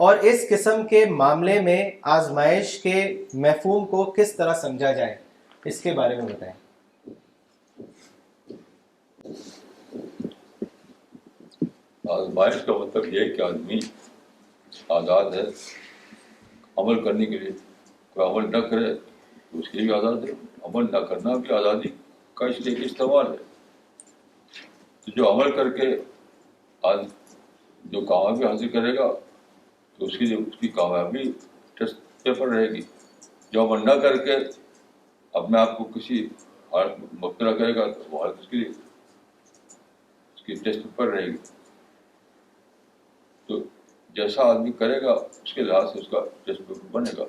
اور اس قسم کے معاملے میں آزمائش کے مفہوم کو کس طرح سمجھا جائے، اس کے بارے میں بتائیں۔ آزمائش کا مطلب یہ ہے کہ آدمی آزاد ہے عمل کرنے کے لیے، کوئی عمل نہ کرے تو اس کے لیے بھی آزاد ہے، عمل نہ کرنا بھی آزادی کا اس لیے استعمال ہے۔ تو جو عمل کر کے جو کامیابی حاصل کرے گا تو اس کی کامیابی ٹیسٹ پیپر رہے گی۔ جو عمل نہ کر کے اپنے آپ کو کسی حالت میں مبتلا کرے گا تو وہ حالت اس کی ٹیسٹ پیپر رہے گی۔ تو جیسا آدمی کرے گا اس کے لحاظ سے اس کا ٹیسٹ پیپر بنے گا۔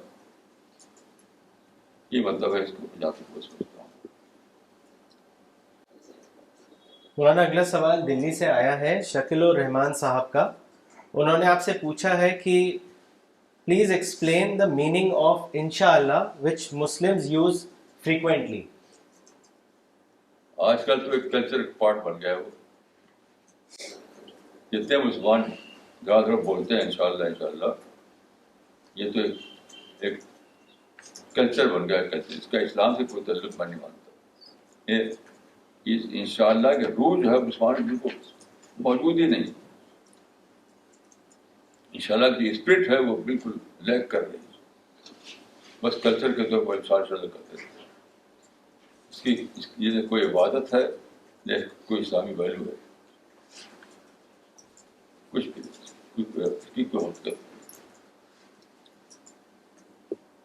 یہ مطلب ہے اس کو جہاں تک میں سمجھتا ہوں۔ مولانا اگلا سوال دلی سے آیا ہے شکیل الرحمان صاحب کا۔ انہوں نے آپ سے پوچھا ہے کہ please explain the meaning of انشاءاللہ وچ مسلمز یوز فریکوینٹلی۔ آج کل تو ایک کلچر پارٹ بن گیا ہے وہ، جتنے مسلمان زیادہ تر بولتے ہیں انشاءاللہ انشاءاللہ، یہ تو ایک کلچر بن گیا ہے۔ کلچر اس کا اسلام سے کوئی تعلق میں نہیں مانتا۔ یہ انشاءاللہ کے روح جو ہے مسلمان کو موجود ہی نہیں۔ انشاءاللہ کی اسپرٹ ہے وہ بالکل لیک کر رہی ہے، بس کلچر کے طور پر انشاءاللہ کرتے ہیں۔ یہ نہ کوئی عبادت ہے نہ کوئی اسلامی ویلیو ہے، کچھ بھی اس کی کوئی حقیقت نہیں۔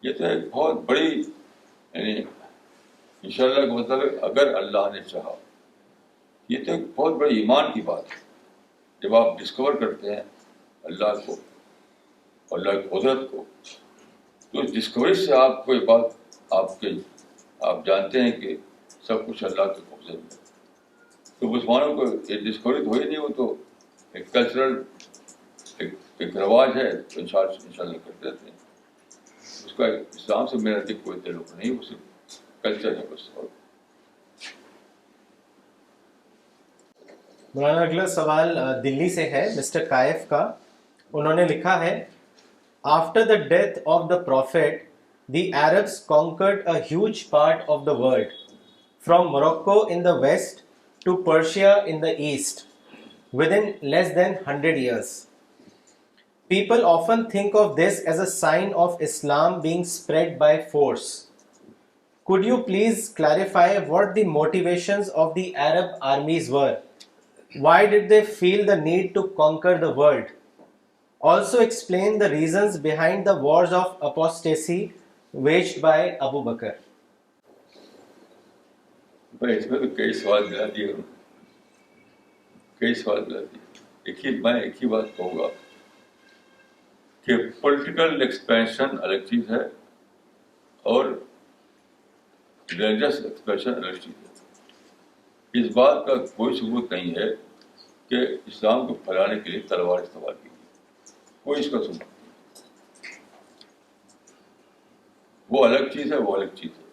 یہ تو ایک بہت بڑی، یعنی انشاءاللہ کا مطلب ہے اگر اللہ نے چاہا۔ یہ تو ایک بہت بڑی ایمان کی بات ہے۔ جب آپ ڈسکور کرتے ہیں اللہ کو، اللہ کی قدرت کو، تو اس ڈسکوری سے آپ کو یہ بات آپ جانتے ہیں کہ سب کچھ اللہ کے قبضے میں ہے۔ تو مسلمانوں کو یہ ڈسکوری تو ہو ہی نہیں، وہ تو ایک کلچرل ایک رواج ہے، تو انشاءاللہ کرتے رہتے ہیں۔ اس کا اسلام سے میرا کوئی تعلق نہیں، وہ صرف کلچر ہے بس۔ مولانا اگلا سوال دلی سے ہے مسٹر کائف کا۔ انہوں نے لکھا ہے after the death of the prophet the Arabs conquered a huge part of the world from Morocco in the west to Persia in the east within less than 100 years. People often think of this as a sign of Islam being spread by force. Could you please clarify what the motivations of the Arab armies were? Why did they feel the need to conquer the world? Also explain the reasons behind the wars of apostasy waged by Abu Bakr. بھائی اس میں تو کئی سوال ملا دیے، میں ایک ہی بات کہوں گا کہ پولیٹیکل ایکسپینشن الگ چیز ہے اور ریلیجس ایکسپینشن الگ چیز ہے۔ اس بات کا کوئی ثبوت نہیں ہے کہ اسلام کو پھیلانے کے لیے تلوار استعمال کی گئی، کوئی اس کا ثبوت نہیں۔ وہ الگ چیز ہے، وہ الگ چیز ہے۔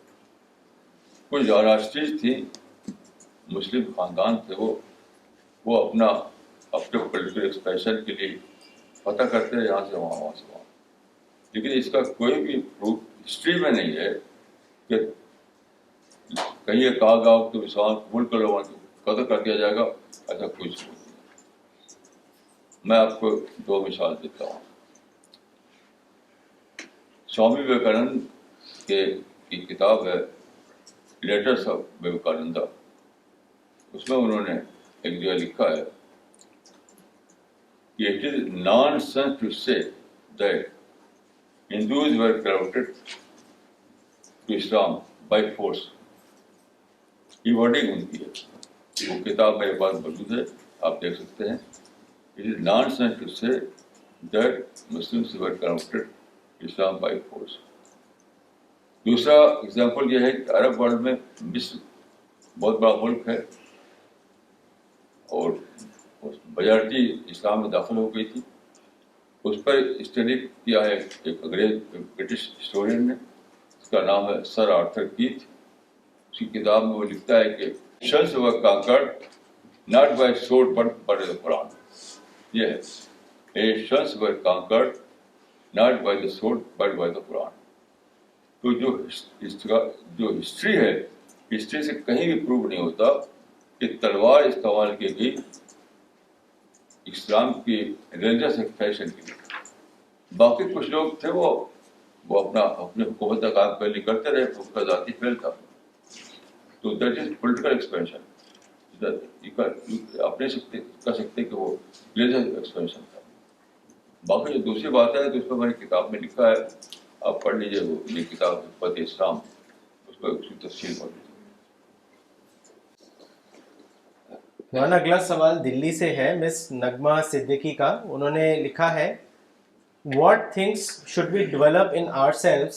کچھ زوراسٹریز تھی، مسلم خاندان تھے، وہ اپنے پولیٹیکل ایکسپینشن کے لیے فتح کرتے ہیں، یہاں سے وہاں، وہاں سے وہاں، لیکن اس کا کوئی بھی پروف ہسٹری میں نہیں ہے کہ کہیں یہ کہا گا تو اسلام قبول کر لو تو قتل کر دیا جائے گا، ایسا کوئی ثبوت نہیں۔ میں آپ کو دو مثال دیتا ہوں۔ سوامی وویکانند کی کتاب ہے لیٹرس آف وویکانندا، اس میں انہوں نے ایک جگہ لکھا ہے کہ it is nonsense to say that Hindus were converted to Islam by force. یہ ورڈنگ ان کی ہے، وہ کتاب میرے پاس موجود ہے، آپ دیکھ سکتے ہیں۔ It is nonsense to say that Muslims were converted to Islam by force. دوسرا اگزامپل یہ ہے کہ عرب ورلڈ میں مصر بہت بڑا ملک ہے اور میجارٹی اسلام میں داخل ہو گئی تھی۔ اس پر اسٹڈی کیا ہے ایک انگریز برٹش ہسٹورین نے، اس کا نام ہے سر آرتھر کیتھ۔ اس کی کتاب میں وہ لکھتا ہے کہ nations were conquered not by sword but by the Quran۔ یہ ہے nations were conquered not by the sword but by the Quran. تو جو ہسٹری ہے, ہسٹری سے کہیں بھی پروو نہیں ہوتا کہ تلوار استعمال کی گئی اسلام کی ریلیجس ایکسپریشن کے لیے. باقی کچھ لوگ تھے وہ اپنے حکومت کا کام پہلے کرتے رہے, اس کا ذاتی فیل تھا. تو دیٹ از پولیٹیکل ایکسپینشن. اپنے کہہ سکتے کہ وہ ریلیجس ایکسپینشن تھا. باقی جو دوسری بات ہے تو اس کو میں نے کتاب میں لکھا ہے, آپ پڑھ لیجیے. وہ یہ کتاب حکمت اسلام, اس کو اس کی تفصیل پڑھ لیجیے. مولانا اگلا سوال دلی سے ہے, مس نغمہ صدیقی کا. انہوں نے لکھا ہے, what things should we develop in ourselves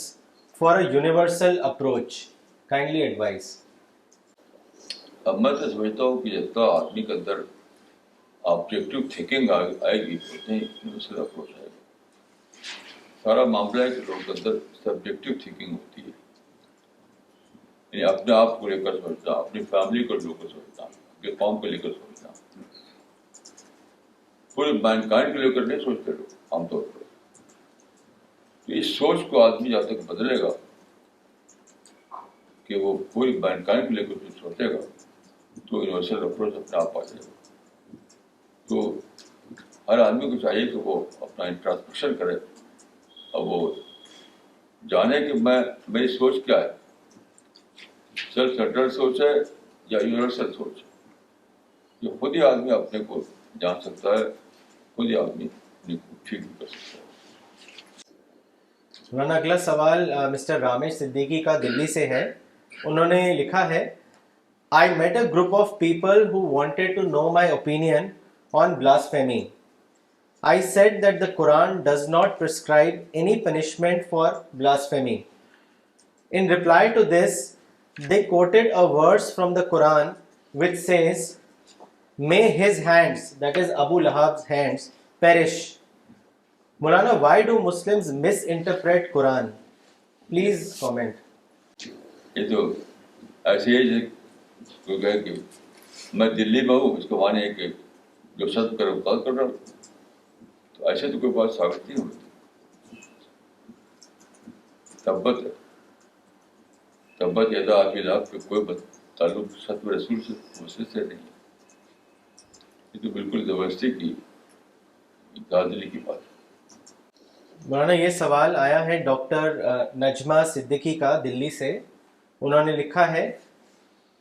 for a universal approach, kindly advise. اب میں تو سمجھتا ہوں کہ جب تک آدمی کے اندر آبجیکٹو تھنکنگ آئے گی اتنی یونیورسل اپروچ آئے گی. سارا معاملہ ہے کہ لوگوں کے اندر سبجیکٹو تھنکنگ ہوتی ہے, یعنی اپنے آپ کو لے کر سوچنا, اپنی فیملی کو لے کر سوچنا, اپنے قوم کو لے کر سوچنا. پورے مین کائنڈ کو لے کر نہیں سوچتے لوگ عام طور پر. تو اس سوچ کو آدمی جب تک بدلے گا کہ وہ پوری مین کائنڈ کو لے کر سوچے گا تو یونیورسل اپروچ اپنے آپ آ جائے گا. تو ہر آدمی کو چاہیے کہ وہ اپنا انٹراسپیکشن کرے اور وہ جانے کہ میری سوچ کیا ہے, سیلف سینٹرڈ سوچ ہے یا یونیورسل سوچ ہے. جو خود ہی آدمی اپنے کو جان سکتا ہے, خود ہی آدمی اپنے کو ٹھیک بھی کر سکتا ہے. مولانا اگلا سوال مسٹر رامیش صدیقی کا دلی سے ہے. انہوں نے لکھا ہے, I met a group of people who wanted to know my opinion on blasphemy. I said that the Quran does not prescribe any punishment for blasphemy. In reply to this, they quoted a verse from the Quran which says, "May his hands," that is Abu Lahab's hands, "perish." Maulana, why do Muslims misinterpret Quran? Please comment. یہ تو ایسے ہی کوئی کہے کہ میں دلی میں ہوں, اس کو مانے کہ جو سب کر بات کر رہا ہوں, تو ایسے تو کوئی بات ثابت نہیں ہوتی. تبت یدا ابی لہب کے کوئی تعلق سب رسول سے مسجد سے نہیں. یہ تو بالکل زبردستی کی دادلی کی بات ہے. مولانا یہ سوال آیا ہے ڈاکٹر نجمہ صدیقی کا دلی سے. انہوں نے لکھا ہے,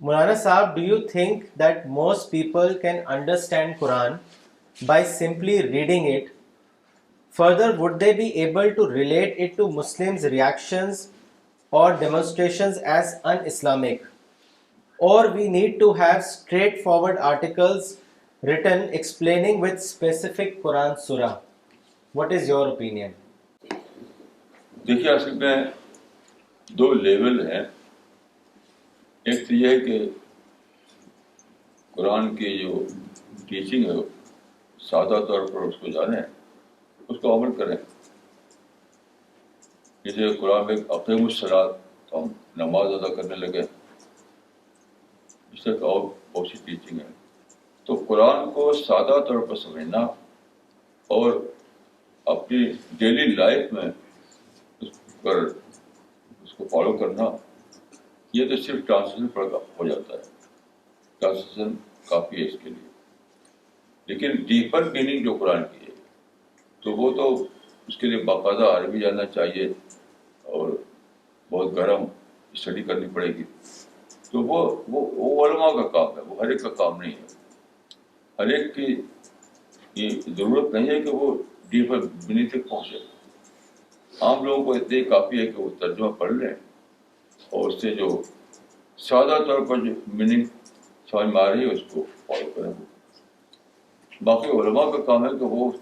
Maulana Sahib, do you think that most people can understand Quran by simply reading it? Further would they be able to relate it to Muslims reactions or demonstrations as in Islamic, or we need to have straightforward articles written explaining with specific Quran surah? What is your opinion? دیکھیے اصل میں دو level ہیں. ایک تو یہ ہے کہ قرآن کی جو ٹیچنگ ہے سادہ طور پر اس کو جانیں, اس کو عمل کریں. جیسے قرآن میں اقیم الصلاۃ, تو ہم نماز ادا کرنے لگے, اس سے اور بہت سی ٹیچنگ ہے. تو قرآن کو سادہ طور پر سمجھنا اور اپنی ڈیلی لائف میں اس کو فالو کرنا, یہ تو صرف ٹرانسلیشن پر ہو جاتا ہے. ٹرانسلیشن کافی ہے اس کے لیے. لیکن ڈیپر میننگ جو قرآن کی ہے تو وہ تو اس کے لیے باقاعدہ عربی جاننا چاہیے اور بہت گرم اسٹڈی کرنی پڑے گی. تو وہ علماء کا کام ہے, وہ ہر ایک کا کام نہیں ہے. ہر ایک کی یہ ضرورت نہیں ہے کہ وہ ڈیپر میننگ تک پہنچے. عام لوگوں کو اتنے ہی کافی ہے کہ وہ ترجمہ پڑھ لیں اور اس سے جو سادہ طور پر جو میننگ سمجھ میں آ رہی ہے اس کو فالو کریں. باقی علماء کا کام ہے کہ وہ اس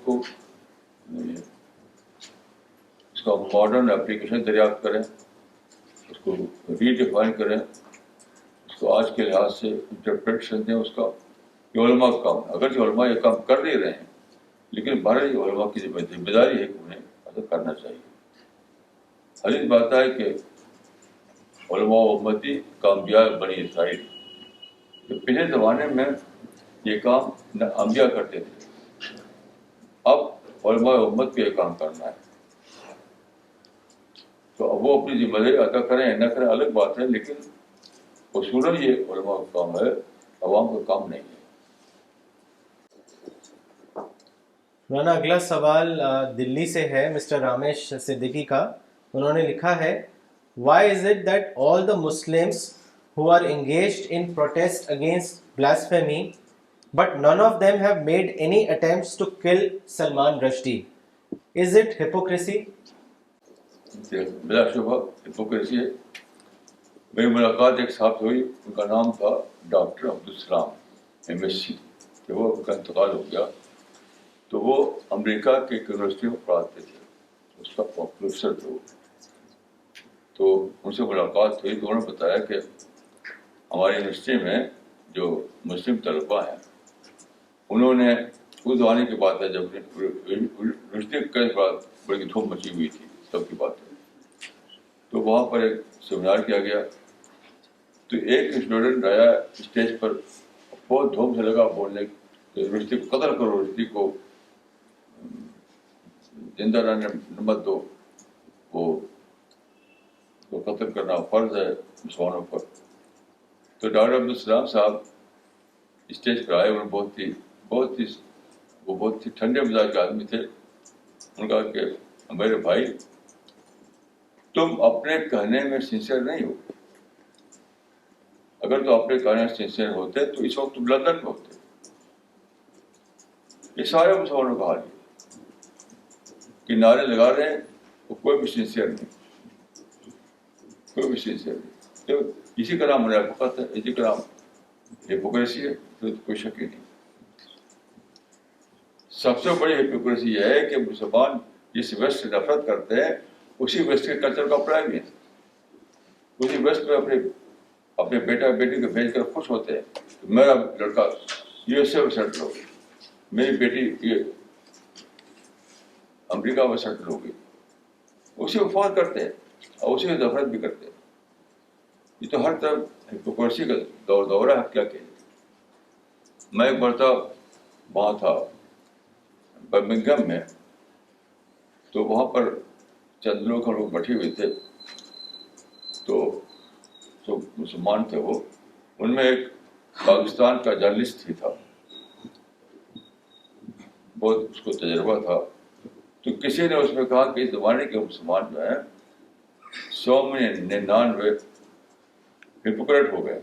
کا ماڈرن اپلیکیشن دریافت کریں, اس کو ریڈیفائن کریں, اس کو آج کے لحاظ سے انٹرپریٹیشن دیں. اس کا یہ علماء کا کام ہے. اگرچہ علماء یہ کام کر نہیں رہے ہیں, لیکن بہرحال یہ علماء کی ذمہ داری ہے کہ انہیں ایسا کرنا چاہیے. حدیث بات ہے کہ علماء و امتی کامیاب بنی اسرائیل. کہ پچھلے زمانے میں یہ کام انبیاء کرتے تھے, اب علماء امت کو یہ کام کرنا ہے. تو اب وہ اپنی ذمہ داری ادا کریں نہ کریں الگ بات ہے، لیکن اصولاً یہ علماء کا کام ہے، عوام کا کام نہیں ہے۔ مولانا اگلا سوال دلی سے ہے مسٹر رامیش صدیقی کا. انہوں نے لکھا ہے why is it that all the Muslims who are engaged in protest against blasphemy but none of them have made any attempts to kill Salman Rushdie? Is it hypocrisy? بلا شبہ ہپوکریسی ہے۔ میری ملاقات ایک صاحب سے ہوئی، ان کا نام تھا ڈاکٹر عبدالسلام MSc، کہ وہ ان کا انتقال ہو گیا، تو وہ امریکہ کی یونیورسٹی میں پڑھاتے تھے، اس کا پروفیسر تھے وہ۔ تو ان سے ملاقات ہوئی تو انہوں نے بتایا کہ ہماری یونیورسٹی میں جو مسلم طلباء ہیں انہوں نے اس زمانے کی بات ہے جب یونیورسٹی کئی بڑی دھوم مچی ہوئی تھی، سب کی بات ہے، تو وہاں پر ایک سیمینار کیا گیا، تو ایک اسٹوڈنٹ آیا اسٹیج پر، بہت دھوم سے لگا بولنے کہ یونیورسٹی کو قدر کرو، یونیورسٹی کو زندہ رہنے مت دو، وہ قتل کرنا فرض ہے مسلمانوں پر۔ تو ڈاکٹر عبدالسلام صاحب اسٹیج پر آئے، انہوں نے بہت ہی ٹھنڈے مزاج کے آدمی تھے۔ انہوں نے کہا کہ میرے بھائی، تم اپنے کہنے میں سنسیئر نہیں ہو، اگر تو اپنے کہنے میں سنسیئر ہوتے تو اس وقت تم لندن میں ہوتے۔ یہ سارے مسلمانوں کا حال ہے کہ نعرے لگا رہے ہیں، وہ کوئی بھی سنسیئر نہیں، کوئی بھی سنسیئر نہیں۔ تو اسی کا نام منافقت ہے، اسی کا نام ہپوکریسی ہے، تو کوئی شک ہی نہیں۔ سب سے بڑی ہپوکریسی یہ ہے کہ مسلمان جس ویسٹ سے نفرت کرتے ہیں اسی ویسٹ کے کلچر کو اپنائیں گے، اسی ویسٹ میں اپنے بیٹا بیٹی کو بھیج کر خوش ہوتے ہیں کہ میرا لڑکا USA میں سیٹل ہو گئی، میری بیٹی یہ امریکہ میں سیٹل ہو گئی، اسی کو فوت کرتے ہیں اور اسی کو نفرت بھی کرتے ہیں۔ یہ تو ہر طرف ہپوکریسی کا دورہ ہے، کیا کہیں۔ میں ایک مرتبہ وہاں تھا برمنگھم میں، تو وہاں پر چند لوگ ہم لوگ بیٹھے ہوئے تھے، تو مسلمان تھے وہ، ان میں ایک پاکستان کا جرنلسٹ ہی تھا، بہت اس کو تجربہ تھا۔ تو کسی نے اس میں کہا کہ اس زمانے کے مسلمان جو ہیں 100 میں 99 ہپوکریٹ ہو گئے۔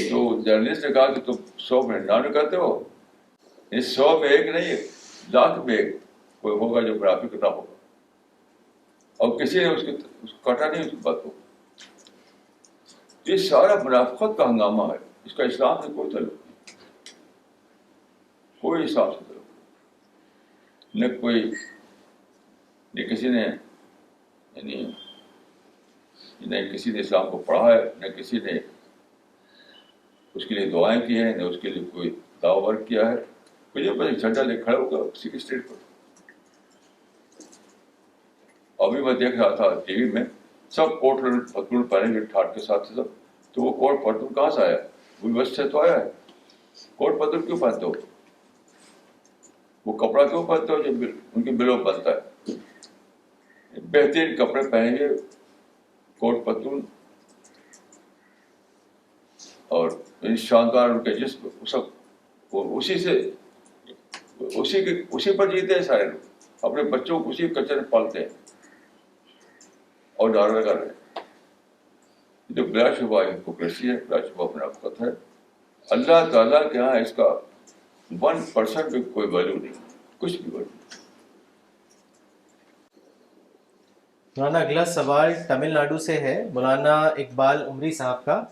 تو جرنلسٹ نے کہا کہ تم 100 میں 99 کرتے ہو، اس 100 میں ایک نہیں، لاکھ میں ایک کوئی ہوگا جو منافق نہ ہوگا۔ اور کسی نے اس کو کاٹا نہیں اس بات کو۔ یہ سارا منافقت کا ہنگامہ ہے، اس کا اسلام سے کوئی تعلق نہیں، کوئی اسلام سے تعلق نہیں۔ نہ کسی نے یعنی نہ کسی نے اسلام کو پڑھا ہے، نہ کسی نے اس کے لیے دعائیں کی ہیں، نہ اس کے لیے کوئی دعوی ورک کیا ہے۔ مجھے بس جھنڈا لے کھڑا ہوگا کسی کی اسٹیج پر۔ ابھی میں دیکھ رہا تھا ٹی وی میں، سب کوٹ پتلون پہنے گے ٹھاٹ کے ساتھ سب، تو وہ کوٹ پتلون کہاں سے آیا؟ وہ ویسٹ سے تو آیا ہے۔ کوٹ پتلون کیوں پہنتے ہو؟ وہ کپڑا کیوں پہنتے ہو جو ان کی بلوں بنتا ہے؟ بہترین کپڑے پہنیں گے، کوٹ پتلون، اور شاندار ان کے جسم، سب وہ اسی پر جیتے ہیں سارے لوگ، اپنے بچوں کو اسی کلچر میں پالتے ہیں اور ڈر لگا رہے ہیں۔ جو بلا شبہ ہپوکریسی ہے، بلا شبہ منافقت ہے۔ اللہ تعالیٰ کے یہاں اس کا 1% بھی کوئی ویلیو نہیں، کچھ بھی ویلیو نہیں۔ مولانا اگلا سوال تمل ناڈو سے ہے مولانا اقبال عمری صاحب کا.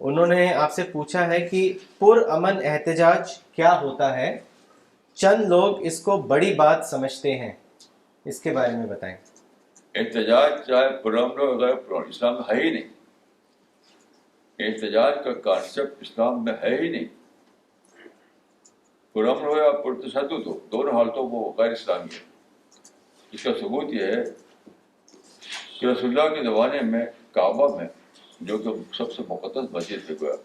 انہوں نے آپ سے پوچھا ہے کہ پرامن احتجاج کیا ہوتا ہے؟ چند لوگ اس کو بڑی بات سمجھتے ہیں، اس کے بارے میں بتائیں. احتجاج چاہے پرامن ہو غیر پرامن، اسلام میں ہے ہی نہیں۔ احتجاج کا کانسیپٹ اسلام میں ہے ہی نہیں۔ پرامن ہو یا پرتشدد ہو، دونوں حالتوں وہ غیر اسلامی ہے۔ اس کا ثبوت یہ ہے کہ رسول اللہ کے زمانے میں کعبہ میں، جو کہ سب سے مقدس مسجد ہے گویا،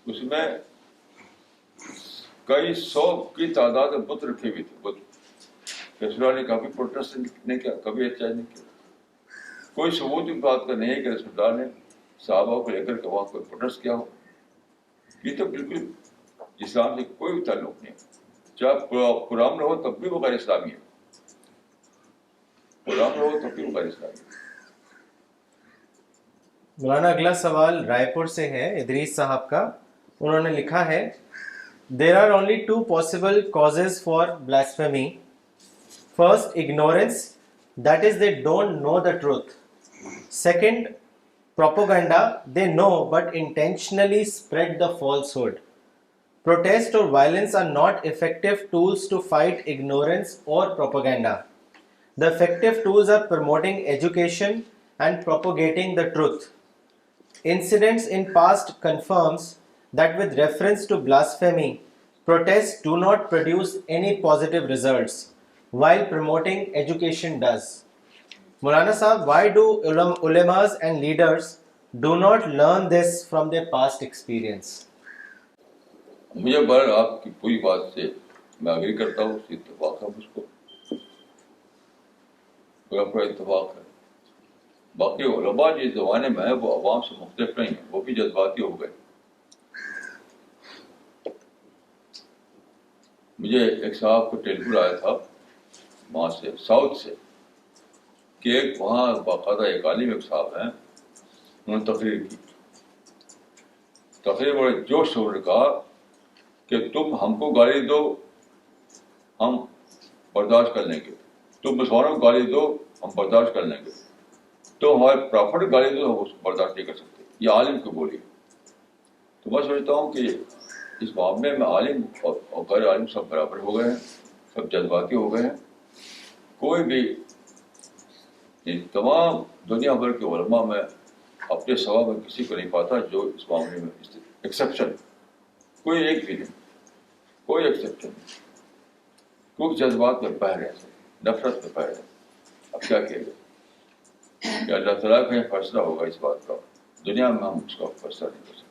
اس میں کئی 100 کی تعداد میں بت رکھے ہوئے تھے، بت رسول اللہ نے کبھی پروٹیسٹ نہیں کیا, کبھی احتجاج نہیں کیا. کوئی ثبوت اس بات کا نہیں ہے کہ رسول اللہ نے صحابہ کو لے کر کے وہاں کوئی پروٹیسٹ کیا ہو. یہ تو بالکل اسلام سے کوئی بھی تعلق نہیں ہے. چاہے قرآن میں ہو تب بھی وہ غیر اسلامی ہے, قرآن میں ہو تب بھی وہ غیر اسلامی ہے. مولانا اگلا سوال رائے پور سے ہے, ادریس صاحب کا. انہوں نے لکھا ہے there are only two possible causes for blasphemy. First, ignorance, that is they don't know the truth. Second, propaganda, they know but intentionally spread the falsehood. Protest or violence are not effective tools to fight ignorance or propaganda. The effective tools are promoting education and propagating the truth. Incidents in past confirms that with reference to blasphemy, protests do not produce any positive results, while promoting education does. Maulana Sahab, why do ulemas and leaders do not learn this from their past experience? مجھے بہرحال آپ کی پوری بات سے میں agree کرتا ہوں, اس سے اتفاق ہے مجھ کو, پورا اتفاق ہے. باقی علماء جس زمانے میں ہے وہ عوام سے مختلف نہیں ہیں, وہ بھی جذباتی ہو گئے. مجھے ایک صاحب کو ٹیلی فون آیا تھا وہاں سے, ساؤتھ سے, کہ ایک وہاں باقاعدہ ایک عالم ایک صاحب ہیں, انہوں نے تقریر کی. تقریر بڑے جوش سے انہوں نے کہا کہ تم ہم کو گالی دو ہم برداشت کر لیں گے, تم مسلمانوں کو گالی دو ہم برداشت کر لیں گے, تو ہمارے پراپرٹی گالی دو ہم اس کو برداشت نہیں کر سکتے. یہ عالم کو بولی. تو میں سمجھتا ہوں کہ اس معاملے میں عالم اور غیر عالم سب برابر ہو گئے ہیں, سب جذباتی ہو گئے ہیں. کوئی بھی ان تمام دنیا بھر کے علماء میں اپنے سوا میں کسی کو نہیں پاتا جو اس معاملے میں ایکسیپشن, کوئی ایک بھی نہیں, کوئی ایکسیپشن نہیں. کیونکہ جذبات میں بہہ رہے ہیں, نفرت میں بہہ رہے ہیں. اب کیا کیا جائے کہ اللہ تعالیٰ کا فیصلہ ہوگا اس بات کا, دنیا میں ہم اس کا فیصلہ نہیں کر سکتے.